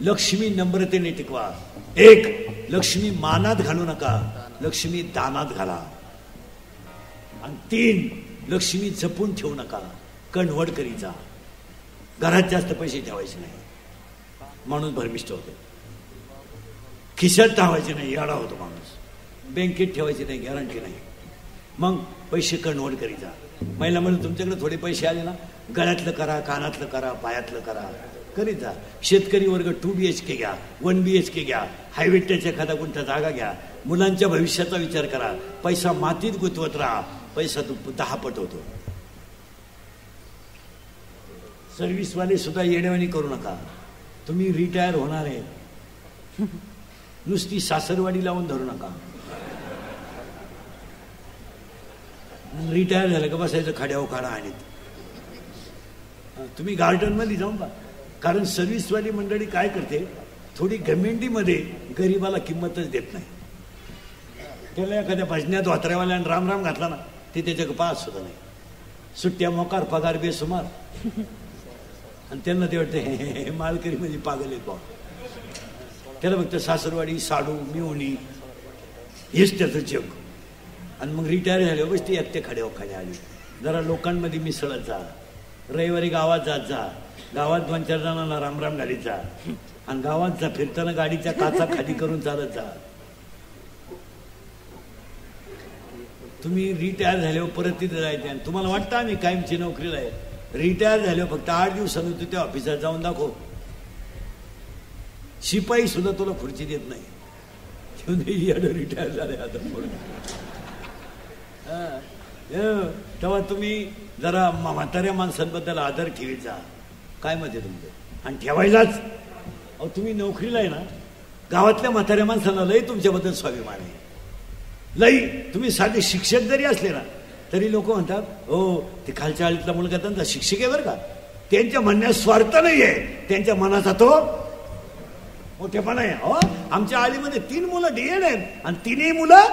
लक्ष्मी नम्रतेने टिकवा. 1, लक्ष्मी मानात घालू नका, लक्ष्मी दानात घाला. आणि 3, लक्ष्मी जपून ठेवू नका, कणवड करी जा. घरात जास्त पैसे ठेवायचे नाही, माणूस भरमिष्ट होतो. खिशात ठेवायचे नाही, येडा होतो माणूस. बँकेत ठेवायचे नाही, गॅरंटी नाही. मग पैसे कणवड करी जा. महिला म्हणून तुमच्याकडे थोडे पैसे आले ना, गळ्यातलं करा, कानातलं करा, पायातलं करा, करीत जा. शेतकरी वर्ग 2 BHK घ्या, 1 BHK घ्या, हायवे टचच्या एखादा गुंठा जागा घ्या. मुलांच्या भविष्याचा विचार करा. पैसा मातीत गुंतवत राहा, पैसा 10 पट होतो. सर्व्हिसवाले सुद्धा येणेवाणी करू नका. तुम्ही रिटायर होणार आहे, नुसती सासरवाडी लावून धरू नका. रिटायर झालं का बसायचं खाड्या उखाडा. आणि तुम्ही गार्डन मध्ये जाऊन बा. कारण सर्व्हिसवाली मंडळी काय करते, थोडी घमेंडीमध्ये गरीबाला किंमतच देत नाही. त्याला एखाद्या भजन्यात वात्र्यावाल्यानं राम राम घातला ना, ते त्याच्या पास सुद्धा नाही. सुट्ट्या मोकार, पगार बेसुमार. आणि त्यांना ते वाटतं मालकरी म्हणजे पागल आहे बा. त्याला फक्त सासरवाडी, साडू, मिवणी हेच त्याचं जग. आणि मग रिटायर झाले बस ती एकटे खड्या खाली आली. जरा लोकांमध्ये मिसळत जा. रविवारी गावात जात जा. गावात 2-4 जणांना रामराम घालीत जा. आणि गावात जा फिरताना गाडीच्या काचा खाली करून चालत जा. तुम्ही रिटायर झाल्यावर परत तिथे जायचे. आणि तुम्हाला वाटतं आम्ही कायमची नोकरीला आहे. रिटायर झाल्यावर फक्त 8 दिवसांनी तू त्या ऑफिसात जाऊन दाखव. शिपाई सुद्धा तुला खुर्ची देत नाही. रिटायर झाले आता. तेव्हा तुम्ही जरा म्हाताऱ्या माणसांबद्दल आदर ठेवीत जा. काय मत आहे तुमचं? आणि ठेवायलाच. अहो तुम्ही नोकरीला आहे ना, गावातल्या म्हाताऱ्या माणसाला लई तुमच्याबद्दल स्वाभिमान आहे. लई. तुम्ही साधे शिक्षक जरी असले ना, तरी लोक म्हणतात हो ते खालच्या आळीतला मुलगा त्यांचा शिक्षक आहे बरं का. त्यांच्या म्हणण्यात स्वार्थ नाही आहे, त्यांच्या मनाचा तो मोठेपणा आहे. हो आमच्या आळीमध्ये 3 मुलं DED आहेत आणि 3ही मुलं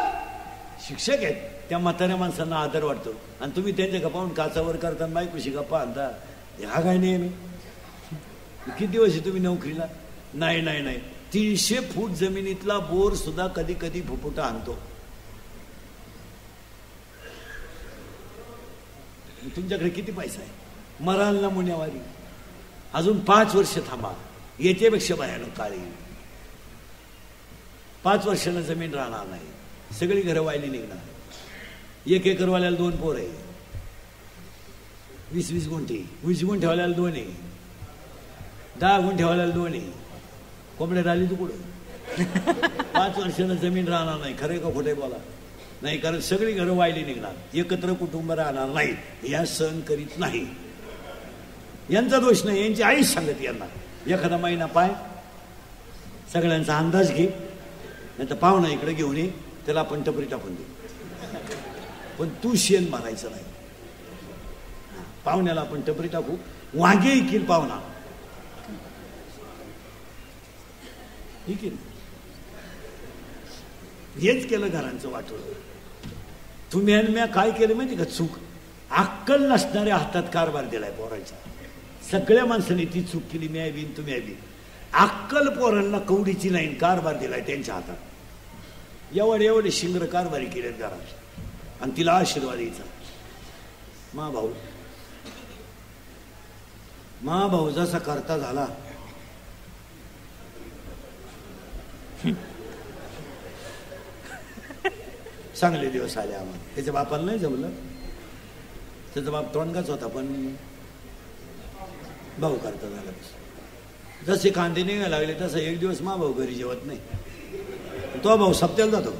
शिक्षक आहेत. त्या म्हाताऱ्या माणसांना आदर वाटतो. आणि तुम्ही त्यांच्या गप्पाहून काचावर करताना बायकोशी गप्पा आणता. हा काय नेहमी. किती दिवस तुम्ही नोकरीला? नाही नाही नाही. 300 फूट जमिनीतला बोर सुद्धा कधी कधी फुफुटा आणतो. तुमच्याकडे किती पैसा आहे? मराल ना मुन्यावारी. अजून 5 वर्ष थांबा, याच्यापेक्षा भयानक काळी. 5 वर्षाला जमीन राहणार नाही, सगळी घरं वायली निघणार. 1 एकरवाल्याला 2 पोर आहे, 20-20 गुंठे. 20 गुंठेवाल्याला 2 आहे, 10 गुंठेवाल्याला 2 आहे. कोंबड्या राहिली तू कुठं? 5 वर्षाला जमीन राहणार नाही. खरं का खोटे बोला? नाही, कारण सगळी घरं वायली निघणार. एकत्र कुटुंब राहणार नाही. या सहन करीत नाही. यांचा दोष नाही, यांची आईच सांगत यांना. एखादा महिना पाय, सगळ्यांचा अंदाज घे, नाही तर पाहुणा इकडे घेऊन ये, त्याला आपण टपरी टाकून देऊ. पण तू शेण मारायचं नाही. पाहुण्याला आपण टपरी टाकू, वांगे इकील पाहुणा. हेच केलं घरांचं वाटोळ. तुम्ही आणि म्या काय केलं माहिती का? चूक. अक्कल नसणाऱ्या हातात कारभार दिलाय पोरांचा. सगळ्या माणसांनी ती चूक केली. मी बी तुम्ही बी. अक्कल पोरांना कवडीची लाईन कारभार दिलाय त्यांच्या हातात. एवढे शिंगर कारभारी केलेत घरात. आणि तिला आशीर्वाद द्यायचा. मा भाऊ जसा करता झाला, चांगले दिवस आले आम्हाला. त्याच्या बापाला नाही जमलं, त्याचा बाप तोंडगाच होता, पण भाऊ करता झाला. जसे कांदे निघायला लागले तसं एक दिवस मा भाऊ घरी जेवत नाही. तो भाऊ सप्त्याला जातो.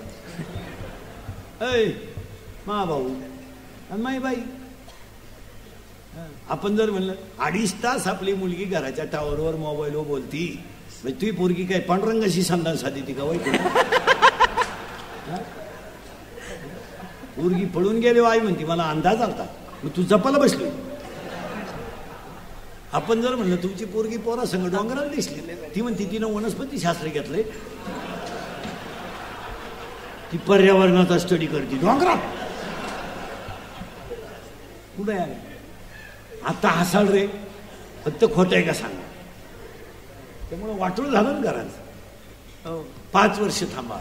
ऐ मा भाऊ आणि माई बाई, आपण जर म्हणलं 2.5 तास आपली मुलगी घराच्या टावरवर मोबाईलवर बोलती, म्हणजे तुझी पोरगी काय पांडुरंगाशी संधान साधी ती का? पोरगी पळून गेले आई म्हणती मला अंदाज आलता, मग तू जपाला बसली. आपण जर म्हणलं तुमची पोरगी पोरा संग डोंगराला दिसली, ती म्हणती तिनं वनस्पती शास्त्र घेतलंय, ती पर्यावरणाचा स्टडी करते डोंगरात. कुठे आहे आता? हसाल रे, फक्त खोटं आहे का सांगा. त्यामुळे वाटून झालं ना घराचं. 5 वर्ष थांबा,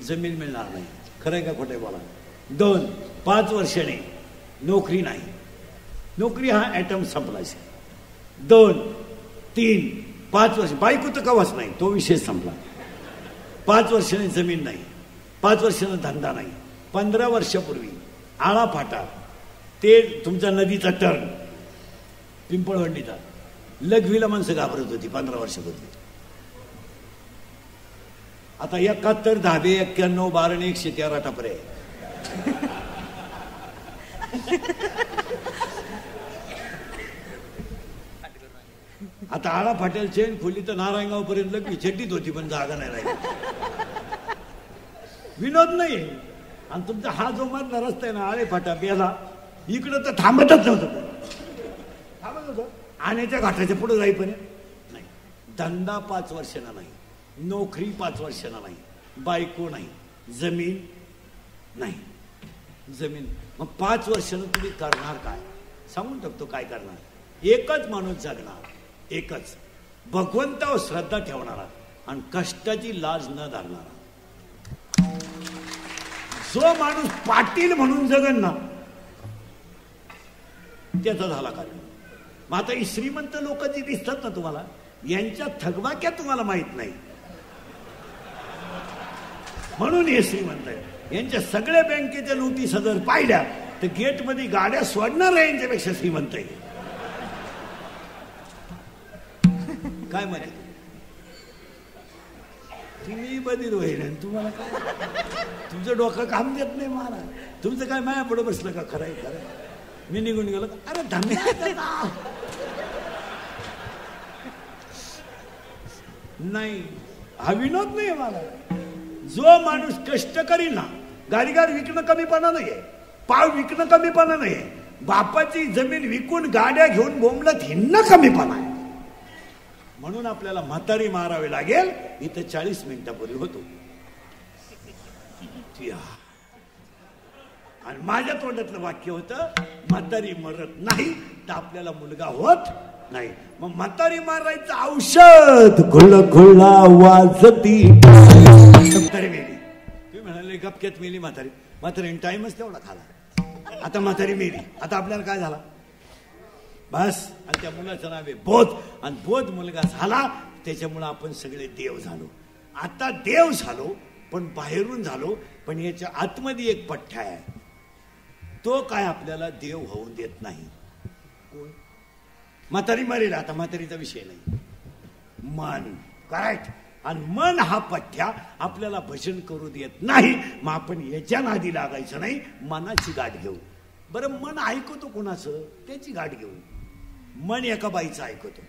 जमीन मिळणार नाही. खरं आहे का खोटं आहे बोला. 2, 5 वर्षाने नोकरी नाही. नोकरी हा ॲटम संपलाच. 2, 3, 5 वर्ष बायको तर कवाच नाही, तो विषय संपला. 5 वर्षाने जमीन नाही, 5 वर्षाने धंदा नाही. 15 वर्षापूर्वी आळा फाटा ते तुमचा नदीचा टर्न पिंपळवंडीचा, लघवीला माणसं घाबरत होती 15 वर्षापूर्वी. आता 71 धाबे, 91 बारण 113 टपरे. आता आळा फाट्याला चेन खोली तर नारायणगाव पर्यंत लघवी छड्डीत होती, पण जागा नाही राहिली. विनोद नाही. आणि तुमचा हा जो मधला रस्ता आहे ना, आळे फाटा बेला, इकडं तर थांबतच नव्हतं. आण्याच्या घाटाच्या पुढे जाईपर्यंत नाही. धंदा 5 वर्षांना नाही, नोकरी 5 वर्षांना नाही, बायको नाही, जमीन नाही. जमीन मग 5 वर्षानं तुम्ही करणार काय? सांगून टाकतो काय करणार. एकच माणूस जगणार, एकच, भगवंतावर श्रद्धा ठेवणारा आणि कष्टाची लाज न धरणारा. जो माणूस पाटील म्हणून जगन ना, त्याचा झाला कार्य. मग आता ही श्रीमंत लोक जी दिसतात ना तुम्हाला, यांच्या थकबाक्या तुम्हाला माहित नाही म्हणून हे श्रीमंत आहे. यांच्या सगळ्या बँकेच्या नोटीस जर पाहिल्या तर गेटमध्ये गाड्या सोडणार आहे यांच्यापेक्षा श्रीमंत आहे. काय माहिती तुम्ही बधीर होईल, तुम्हाला काय तुमचं डोकं काम देत नाही मला. तुमचं काय माया पुढे बसलं का? खरंय खरं मी निघून गेलो. अरे धन्यवाद नाही, हा विनोद नाही मला. जो माणूस कष्ट करील ना, गाडीगाड विकणं कमीपणा नाहीये, पाव विकणं कमीपणा नाहीये, बापाची जमीन विकून गाड्या घेऊन बोंबलत हिंडणं कमीपणा आहे. म्हणून आपल्याला म्हातारी मारावी लागेल. इथं 40 मिनिटापूर्वी होतो. आणि माझ्या तोंडातलं वाक्य होतं, म्हातारी मरत नाही तर आपल्याला मुलगा होत नाही. मग म्हातारी मारायचं औषध खुळखुळा वाजती म्हातारी मेली. तुम्ही म्हणाले गपक्यात मेली म्हातारी. म्हातारीने टाइमच तेवढा खाला. आता म्हातारी मेली, आता आपल्याला काय झाला बस. आणि त्या मुलाचं नाव आहे बोध. आणि बोध मुलगा झाला, त्याच्यामुळे आपण सगळे देव झालो. आता देव झालो पण बाहेरून झालो, पण याच्या आतमध्ये एक पठ्ठा आहे, तो काय आपल्याला देव होऊन देत नाही. म्हातारी मरेल, आता म्हातारीचा विषय नाही, मन. करेक्ट. आणि मन हा पठ्ठ्या आपल्याला भजन करू देत नाही. मग आपण याच्या नादी लागायचं नाही, मनाची गाठ घेऊ. बरं मन ऐकतो कोणाचं? त्याची गाठ घेऊ. मन एका बाईचं ऐकतो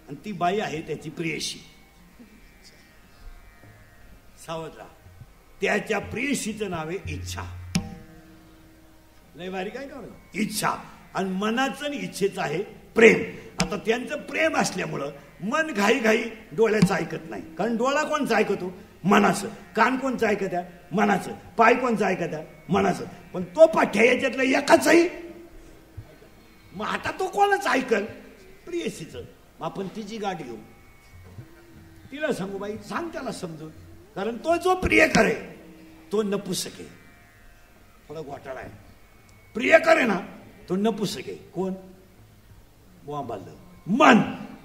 आणि ती बाई आहे त्याची प्रियशी. सावध राहा. त्याच्या प्रियशीचं नाव आहे इच्छा. लय भारी काय का इच्छा. आणि मनाचं आणि इच्छेचं आहे प्रेम. आता त्यांचं प्रेम असल्यामुळं मन घाई घाई डोळ्याचं ऐकत नाही, कारण डोळा कोणचं ऐकतो? मनाचं. कान कोणचं ऐकत आहे? मनाचं. पाय कोणचं ऐकत आहे? मनाचं. पण तो पाठ्या याच्यातलं एकाचही. मग आता तो कोणाच ऐकल? प्रियसीचं. आपण तिची गाठ घेऊ, तिला सांगू बाई सांग त्याला समजून, कारण तो जो प्रिय करे तो नपुसक आहे. थोडा घोटाळा आहे. प्रियकर आहे ना तो नपुसक आहे. कोण? मन.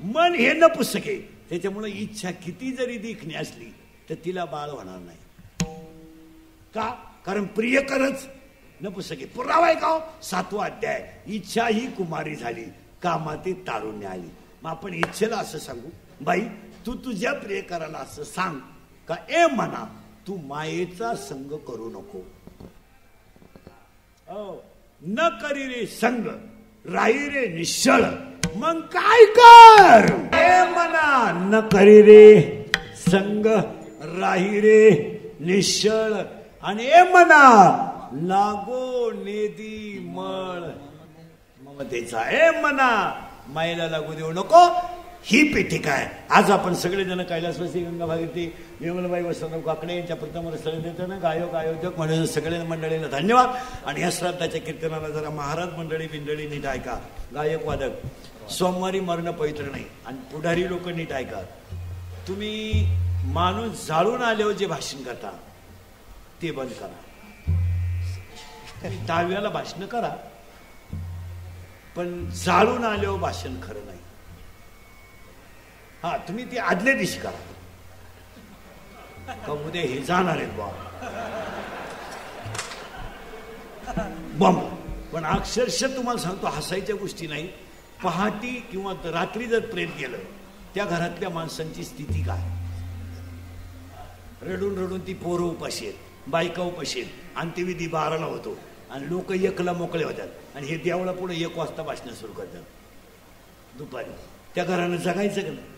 मन हे नपुसक आहे. त्याच्यामुळे इच्छा किती जरी देखणी असली तर तिला बाळ होणार नाही. का? कारण प्रियकरच नपुसक आहे. पुरावा आहे का? 7वा अध्याय. इच्छा ही कुमारी झाली, कामाती तारुण्य आली. मग आपण इच्छेला असं सांगू, बाई तू तुझ्या प्रियकराला असं सांग का, ए मना तू मायेचा संग करू नको. न करी रे संग, राही रे निश्चळ. मग काय कर? ए मना न करी रे संग, राही रे निश्चळ. आणि ए मना लागो नेदी मळ ममतेचा. ए मना मायेला लागू देऊ नको. ही पीठिका आहे. आज आपण सगळेजण कैलासवासी गंगा भागीरथी विमलबाई वसंतराव काकडे यांच्या प्रथम रस्त्याला देताना गायक आयोजक म्हणजे सगळ्या मंडळीला धन्यवाद. आणि या श्राद्धाच्या कीर्तनाला जरा महाराज मंडळी बिंडळी नीट ऐका. गायक वादक सोमवारी मरण पवित्र नाही. आणि पुढारी लोक नीट ऐका. तुम्ही माणूस जाळून आल्यावर जे भाषण करता ते बंद करा. 10व्याला भाषण करा पण जाळून आल्यावर भाषण खरं नाही. हा तुम्ही ते आदल्या दिवशी करा का उद्या हे जाणार आहेत बॉम्ब. पण अक्षरशः तुम्हाला सांगतो हसायच्या गोष्टी नाही. पहाटी किंवा रात्री जर प्रेत गेलं त्या घरातल्या माणसांची स्थिती काय? रडून रडून ती पोरं उपाशी आहेत, बायका उपाशी आहेत. अंत्यविधी 12ला होतो आणि लोक 1ला मोकळे होतात. आणि हे देवळा पुढे 1 वाजता भाषण सुरू करतात दुपारी. त्या घरानं जगायचं का नाही?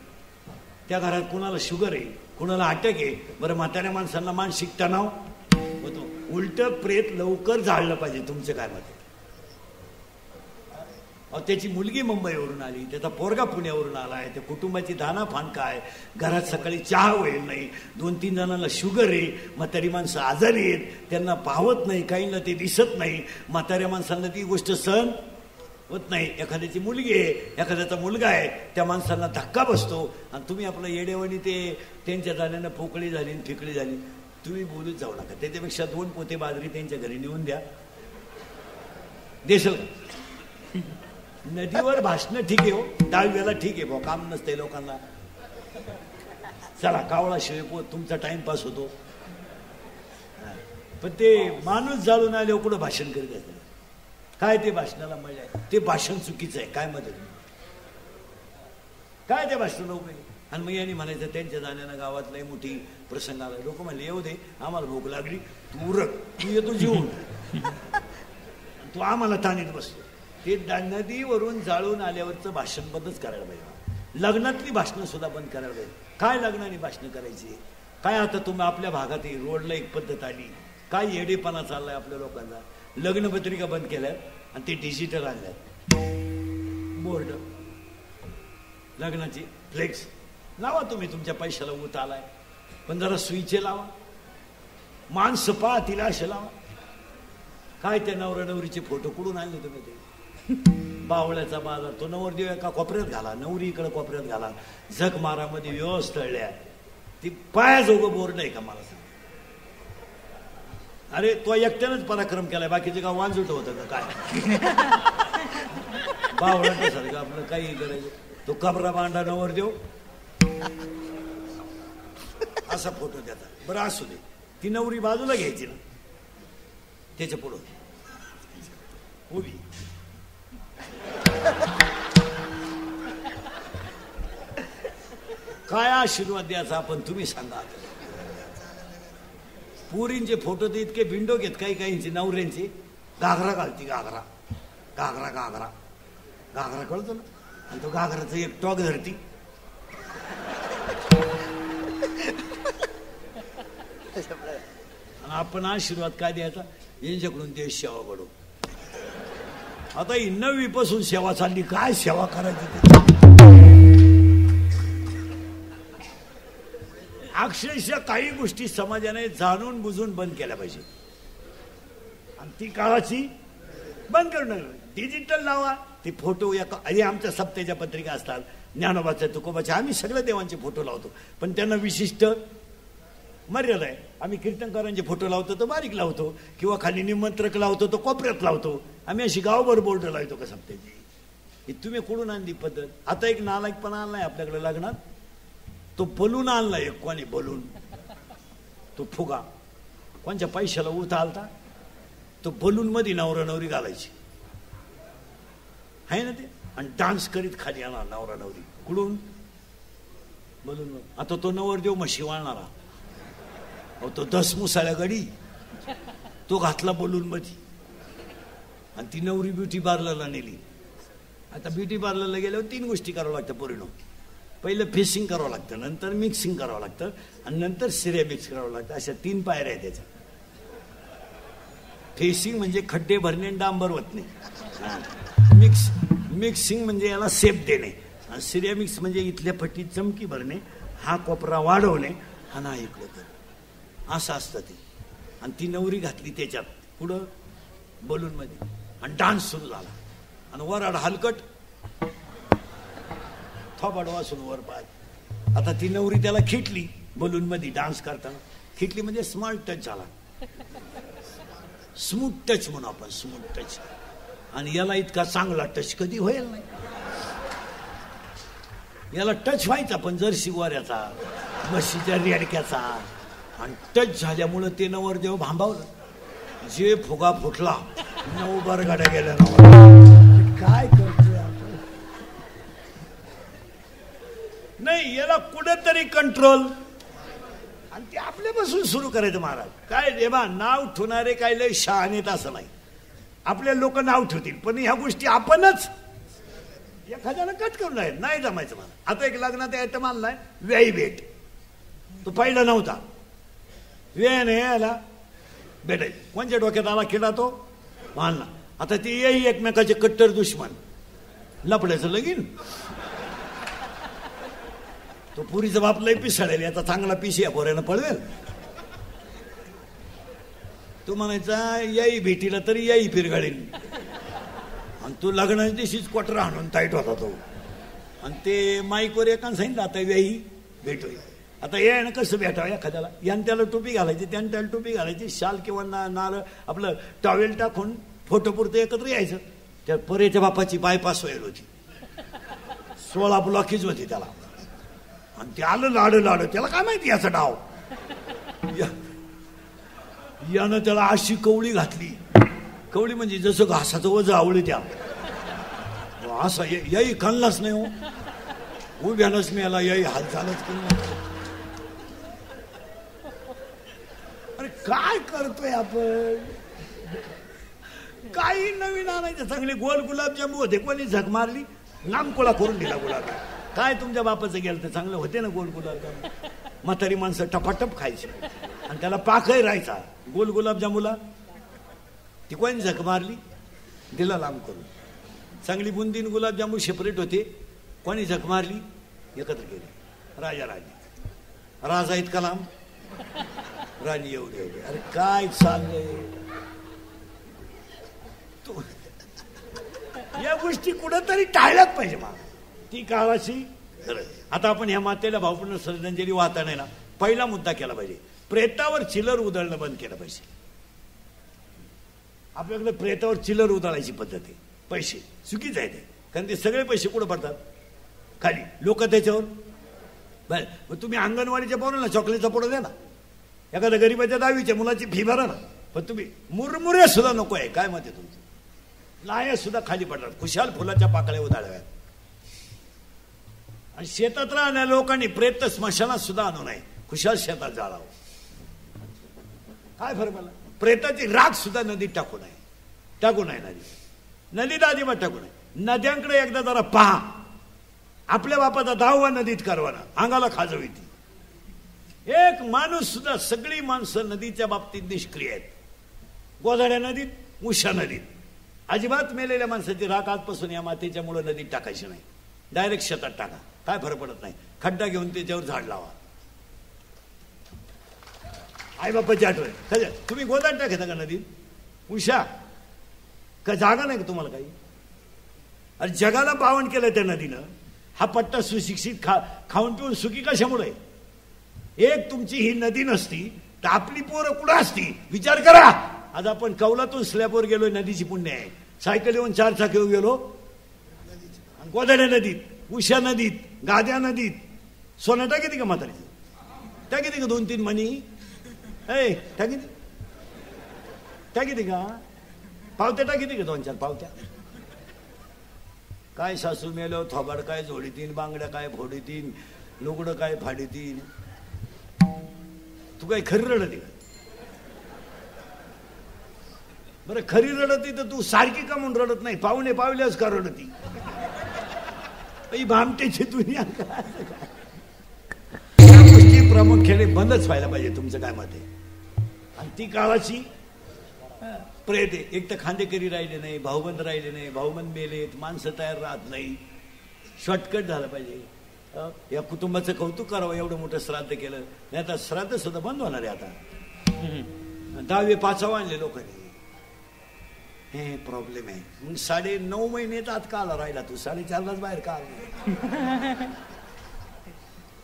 त्या घरात कुणाला शुगर आहे, कुणाला अटॅक आहे. बरं म्हाताऱ्या माणसांना मानसिक तणाव होतो. उलट प्रेत लवकर जाळलं पाहिजे. तुमचं काय मत? त्याची मुलगी मुंबईवरून आली, त्याचा पोरगा पुण्यावरून आलाय, त्या कुटुंबाची दानाफान काय, घरात सकाळी चहा होईल नाही, 2-3 जणांना शुगर आहे, म्हातारी माणसं आजारी आहेत, त्यांना पाहत नाही, काहींना ते दिसत नाही. म्हाताऱ्या माणसांना ती गोष्ट सहन होत नाही. एखाद्याची मुलगी आहे, एखाद्याचा मुलगा आहे, त्या माणसांना धक्का बसतो. आणि तुम्ही आपलं येडेवाणी ते त्यांच्या जाण्यानं पोकळी झाली फिकळी झाली तुम्ही बोलूच जाऊ नका. त्याच्यापेक्षा 2 पोते बाजरी त्यांच्या घरी नेऊन द्या. देशल नदीवर भाषण ठीक आहे हो, 10व्याला ठीक आहे भाऊ, काम नसते लोकांना. चला कावळा शिवाय तुमचा टाइमपास होतो. पण ते माणूस जाळून आले कुठं भाषण करीत असते काय? ते भाषणाला मजा आहे. ते भाषण चुकीचं आहे. काय मदत काय त्या भाषणाला उपयोग? आणि मग यांनी म्हणायचं त्यांच्या जाण्यानं गावात लय मोठी प्रसंग आला. लोक म्हणले येऊ दे, आम्हाला भूक लागली, तू उरक, तू येतो जेवून, तू आम्हाला ताणीत बसतो. ते नदीवरून जाळून आल्यावरचं भाषण बंदच करायला पाहिजे. लग्नातली भाषणं सुद्धा बंद करायला पाहिजे. काय लग्नाने भाषणं करायची? काय आता तुम्ही आपल्या भागात रोडला एक पद्धत आली, काय येडेपणा चाललाय आपल्या लोकांना. लग्नपत्रिका बंद केल्यात आणि ते डिजिटल आणल्यात. बोर्ड लग्नाची फ्लेक्स लावा तुम्ही, तुमच्या पैशाला ऊत आलाय, पण जरा सुईचे लावा. माणसं पहा तिला असे लावा. काय त्या नवरा नवरीचे फोटो कुठून आणले तुम्ही? ते बावळ्याचा बाजार. तो नवरदेव एका कोपऱ्यात घाला, नवरी इकडे कोपऱ्यात घाला. झक मारामध्ये व्यवस्थळल्या. ती पायाजोगं बोर्ड आहे का मला सांग? अरे तो एकट्यानंच पराक्रम केलाय, बाकीचे का वांजुट होतं का काय? बावळ्याचं सारखं आपलं काही करायचं. तो कबरा बांडा नवरदेव असा फोटो द्याचा. बरं असू दे, ती नवरी बाजूला घ्यायची ना, त्याच्या पुढं उभी. काय आशीर्वाद द्यायचा आपण तुम्ही सांगा. पुरींचे फोटो तर इतके बिंडो घेत काही काहींचे नवऱ्यांचे. घागरा घालती, घागरा घागरा घागरा घागरा कळतो ना. आणि तो घागराचं एक टॉक धरती. आणि आपण आशीर्वाद काय द्यायचा? यांच्याकडून देश सेवा घडू. आता ही 9वी पासून सेवा चालली, काय सेवा करायची? अक्षरशः काही गोष्टी समाजाने जाणून बुजून बंद केल्या पाहिजे. आणि ती काळाची बंद करणं. डिजिटल लावा. ते फोटो अरे आमच्या सप्त्याच्या पत्रिका असतात, ज्ञानोबाच्या तुकोबाच्या, आम्ही सगळ्या देवांचे फोटो लावतो, पण त्यांना विशिष्ट मर्यादा आहे. आम्ही कीर्तनकारांचे फोटो लावतो तर बारीक लावतो, किंवा खाली निमंत्रक लावतो तो कोपऱ्यात लावतो. आम्ही अशी गावभर बोर्ड लावतो का सप्त्याची. ही तुम्ही कुठून आणली पद्धत. आता एक नालायकपणा आणलाय आपल्याकडे लग्नात, तो बलून आणलाय. एक कोणी बलून, तो फुगा कोणच्या पैशाला उलता आलता, तो बलून मध्ये नवरा नवरी घालायची आहे ना ते, आणि डान्स करीत खाली येणार नवरा नवरी कुठून बलून. आता तो नवरदेव म्हशी वाळणारा, तो 10 मुसाळ्या गडी तो घातला बलून मध्ये, आणि ती नवरी ब्युटी पार्लरला नेली. आता ब्युटी पार्लरला गेल्यावर 3 गोष्टी करावं लागतं पोरीनो. पहिलं फेसिंग करावं लागतं, नंतर मिक्सिंग करावं लागतं, आणि नंतर सिरेमिक्स करावं लागतं. अशा 3 पायऱ्या आहेत त्याच्या. फेसिंग म्हणजे खड्डे भरणे आणि डांबर वतणे, मिक्सिंग म्हणजे याला सेप देणे, आणि सिरेमिक्स म्हणजे इथल्या पट्टीत चमकी भरणे, हा कोपरा वाढवणे, हा ना इकडं कर, असं असतं ते. आणि ती नवरी घातली त्याच्यात पुढं बलून मध्ये, आणि डान्स सुरू झाला. आणि वराड हलकट, थोबाड वासून वर पाय. आता ती नवरी त्याला खिटली बलून मध्ये डान्स करताना. खिटली म्हणजे स्मार्ट टच झाला, स्मूथ टच म्हणून आपण, स्मूथ टच. आणि याला इतका चांगला टच कधी होईल नाही. याला टच व्हायचा पण जर्सी वाऱ्याचा, म्हशीच्या रेडक्याचा. आणि टच झाल्यामुळं ते नवरदेव भांबावलं. जे फुगा फुटला, 9 बरगाड्या गेल्या. काय करतोय आपण. नाही, याला कुठेतरी कंट्रोल, आणि ते आपल्यापासून सुरू करायचं महाराज. काय देवा, नाव ठेवणारे काय लय शहाणेत असं नाही. आपले लोक नाव ठेवतील, पण ह्या गोष्टी आपणच एखाद्यानं कट करून नाही जमायचं मला. आता एक लग्नात आयटम आणलाय व्याई भेट, तो पहिला नव्हता. वेळाने याला भेटायचं, कोणच्या डोक्यात आला किडा तो आणला. आता ती येई एकमेकाचे कट्टर दुश्मन, लपड्याचं लगीन. तो पुरीचा बाप लय पिसाळेल, याचा चांगला पिशी या पोऱ्यानं पळवेल. तू म्हणायचा याई भेटीला तरी याई पिरगाळीन, आणि तू लग्नाच्या दिवशीच क्वार्टर आणून टाईट होता तो. आणि ते माईकवर एकानं सांगितलं आता याई भेटूया. आता यानं कसं भेटावं एखाद्याला, यानं त्याला टोपी घालायची, त्यानं त्याला टोपी घालायची, शाल किंवा नारळ आपलं टॉवेल टाकून फोटो पुरतं एकत्र यायचं. त्या परेच्या बापाची बायपास व्हायला होती, 16 ब्लॉकेज होती त्याला. आणि ते आलं लाड, त्याला काय माहिती याचा डाव. यानं त्याला अशी कवळी घातली, कवळी म्हणजे जसं घासाचं वज आवळे त्या, असा याही कानलाच नाही हो. उभ्यानच मी याला याही हालचालच केली. अरे काय करतोय आपण. काही नवीन आणायचं. चांगले गोल गुलाबजामू होते, कोणी झक मारली, नामकोळा करून दिला गुलाब. काय तुमच्या बापाचं गेलं तर चांगलं होते ना गोल गुलाबजामू. म्हातारी माणसं टपाटप खायची, आणि त्याला पाकही राहायचा गोल गुलाबजामूला. ती कोणी झक मारली, दिला लांब करून. चांगली बुंदीन गुलाबजामू सेपरेट होते, कोणी झक मारली एकत्र केले. राजा राणी, राजा इतका लांब, राणी एवढी एवढी. अरे काय चाललंय. या गोष्टी कुठंतरी टाळल्याच पाहिजे मला. ती काळाची आता आपण ह्या मातेला भावपूर्ण श्रद्धांजली वाहताना ना पहिला मुद्दा केला पाहिजे, प्रेतावर चिलर उधळणं बंद केलं पाहिजे. आपल्याकडे प्रेतावर चिलर उधळायची पद्धत आहे. पैसे चुकीच आहे ते, कारण ते सगळे पैसे कुठं पडतात खाली, लोक त्याच्यावर. बरं, मग तुम्ही अंगणवाडीच्या पोरांना चॉकलेटचा पुडा द्या ना, एखाद्या गरीबाच्या 10वीच्या मुलाची फी भरा ना. पण तुम्ही मुरमुरे सुद्धा नको आहे. काय मत आहे तुमचं. लाया सुद्धा खाली पडतात, खुशाल फुलाच्या पाकळ्या उधाळव्यात. आणि शेतात राहणाऱ्या लोकांनी प्रेत स्मशानात सुद्धा आणू नये, खुशाल शेतात जाळावं. काय फरक मला. प्रेताची राख सुद्धा नदीत टाकू नये नदीत अजिबात टाकू नये. नद्यांकडे एकदा जरा पहा. आपल्या बापाचा 10वा नदीत करवाना, अंगाला खाजवी ती. एक माणूस सुद्धा, सगळी माणसं नदीच्या बाबतीत निष्क्रिय आहेत. गोधड्या नदीत, उषा नदीत अजिबात मेलेल्या माणसाची राख आजपासून या मातेच्या मुळे नदीत टाकायची नाही, डायरेक्ट शेतात टाका. काय फरक पडत नाही. खड्डा घेऊन त्याच्यावर झाड लावा. आई बापाची आठवण खरं. तुम्ही गोदाट टाकायचा का नदीत, उषा का जागा नाही का तुम्हाला काही. अरे जगाला पावन केलं त्या नदीनं. हा पट्टा सुशिक्षित खाऊन पिऊन सुखी कशामुळे. एक तुमची ही नदी नसती तर आपली पोरं कुठं असती विचार करा. आज आपण कौलातून स्लॅबवर गेलोय, नदीची पुण्य आहे. सायकल येऊन 4 चाकीवर गेलो, गोदाड्या नदीत, उषा नदीत, गाद्या नदीत. सोनं टाकी का म्हातारीचं? टाकी का 2-3 मणी? टाकी का पावत्या? टाकी का 2-4 पावत्या? काय सासू मेलो, थोबाड काय झोडीतीन, बांगड्या काय फोडीतीन, लुगडं काय फाडीतीन. तू काय खरी रडती का? बरं खरी रडती तर तू सारखी का म्हणून रडत नाही? पाहुणे पावल्यास का रडती? भामटेची दुनिया. या गोष्टी प्रामुख्याने बंदच व्हायला पाहिजे. तुमचं काय मत आहे? आणि ती काळाची प्रेत आहे. एक तर खांदेकरी राहिले नाही, भाऊबंद राहिले नाही, भाऊबंद मेलेत, माणसं तयार राहत नाही. शॉर्टकट झालं पाहिजे. या कुटुंबाचं कौतुक करावं, एवढं मोठं श्राद्ध केलं. नाही आता श्राद्ध सुद्धा बंद होणार आहे. आता 10वे 5वे आणले लोकांनी. हे प्रॉब्लेम आहे. मग 9.5 महिन्यात आत का आला राहिला तू? 4.5लाच बाहेर का आला?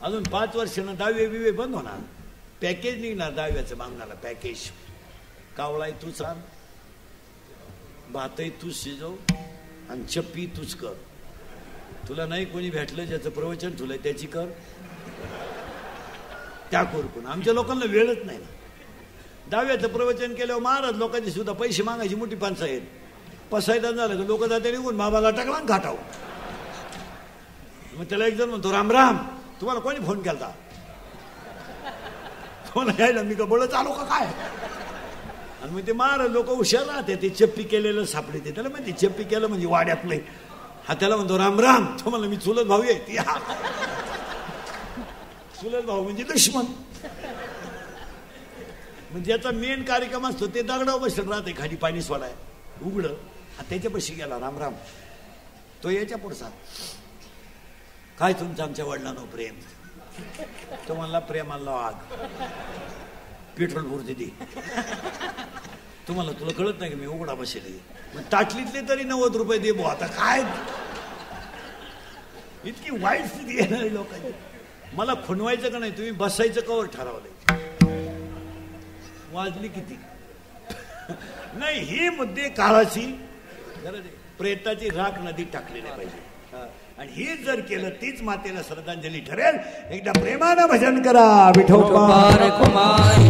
अजून 5 वर्षानं 10वे बिवे बंद होणार. पॅकेज निघणार 10व्याचं मागणारा पॅकेज. कावळाय तूच रान, भातही तूच शिजव आणि चप्पी तूच कर. तुला नाही कोणी भेटलं ज्याचं प्रवचन तुला त्याची कर. त्या कोरकून आमच्या लोकांना वेळच नाही ना. 10व्याचं प्रवचन केल्यावर महाराज लोकांची सुद्धा पैसे मागायची मोठी पंचायत. पसायदान झालं का लोक जाते निघून बाबाला टाकला घाटाव. मग त्याला एक जण म्हणतो, राम राम, तुम्हाला कोणी फोन केला? तुम्हाला यायला मी का बोलत आलो का काय? आणि मग ते महाराज लोक हुशार राहते. ते चप्पी केलेलं सापडते त्याला माहिती. चप्पी केलं म्हणजे वाड्यातलं. हा त्याला म्हणतो, राम राम, तुम्हाला मी चुलत भाऊ आहे. चुलत भाऊ म्हणजे दुश्मन. म्हणजे ज्याचा मेन कार्यक्रम असतो ते दगडावर बसत राहते खाली पाणी सोडाय उघड. त्याच्यापाशी गेला राम राम. तो याच्या पुढचा, काय तुमचं आमच्या वडिलांनो प्रेम? तो म्हणला, प्रेमाला आग, पेट्रोल पुरते दे. तुम्हाला तुला कळत नाही की मी उघडा बसेल. मग ताटलीतले तरी 90 रुपये दे भाऊ. आता काय इतकी वाईट स्थिती येणार लोकांची. मला खुणवायचं का नाही? तुम्ही बसायचं कवर ठरवलंय. वाजली किती नाही. ही मुद्दे काळाची गरज आहे. प्रेताची राख नदीत टाकली नाही पाहिजे. आणि हे जर केलं तीच मातेला श्रद्धांजली ठरेल. एकदा प्रेमानं भजन करा विठोबा कुमार.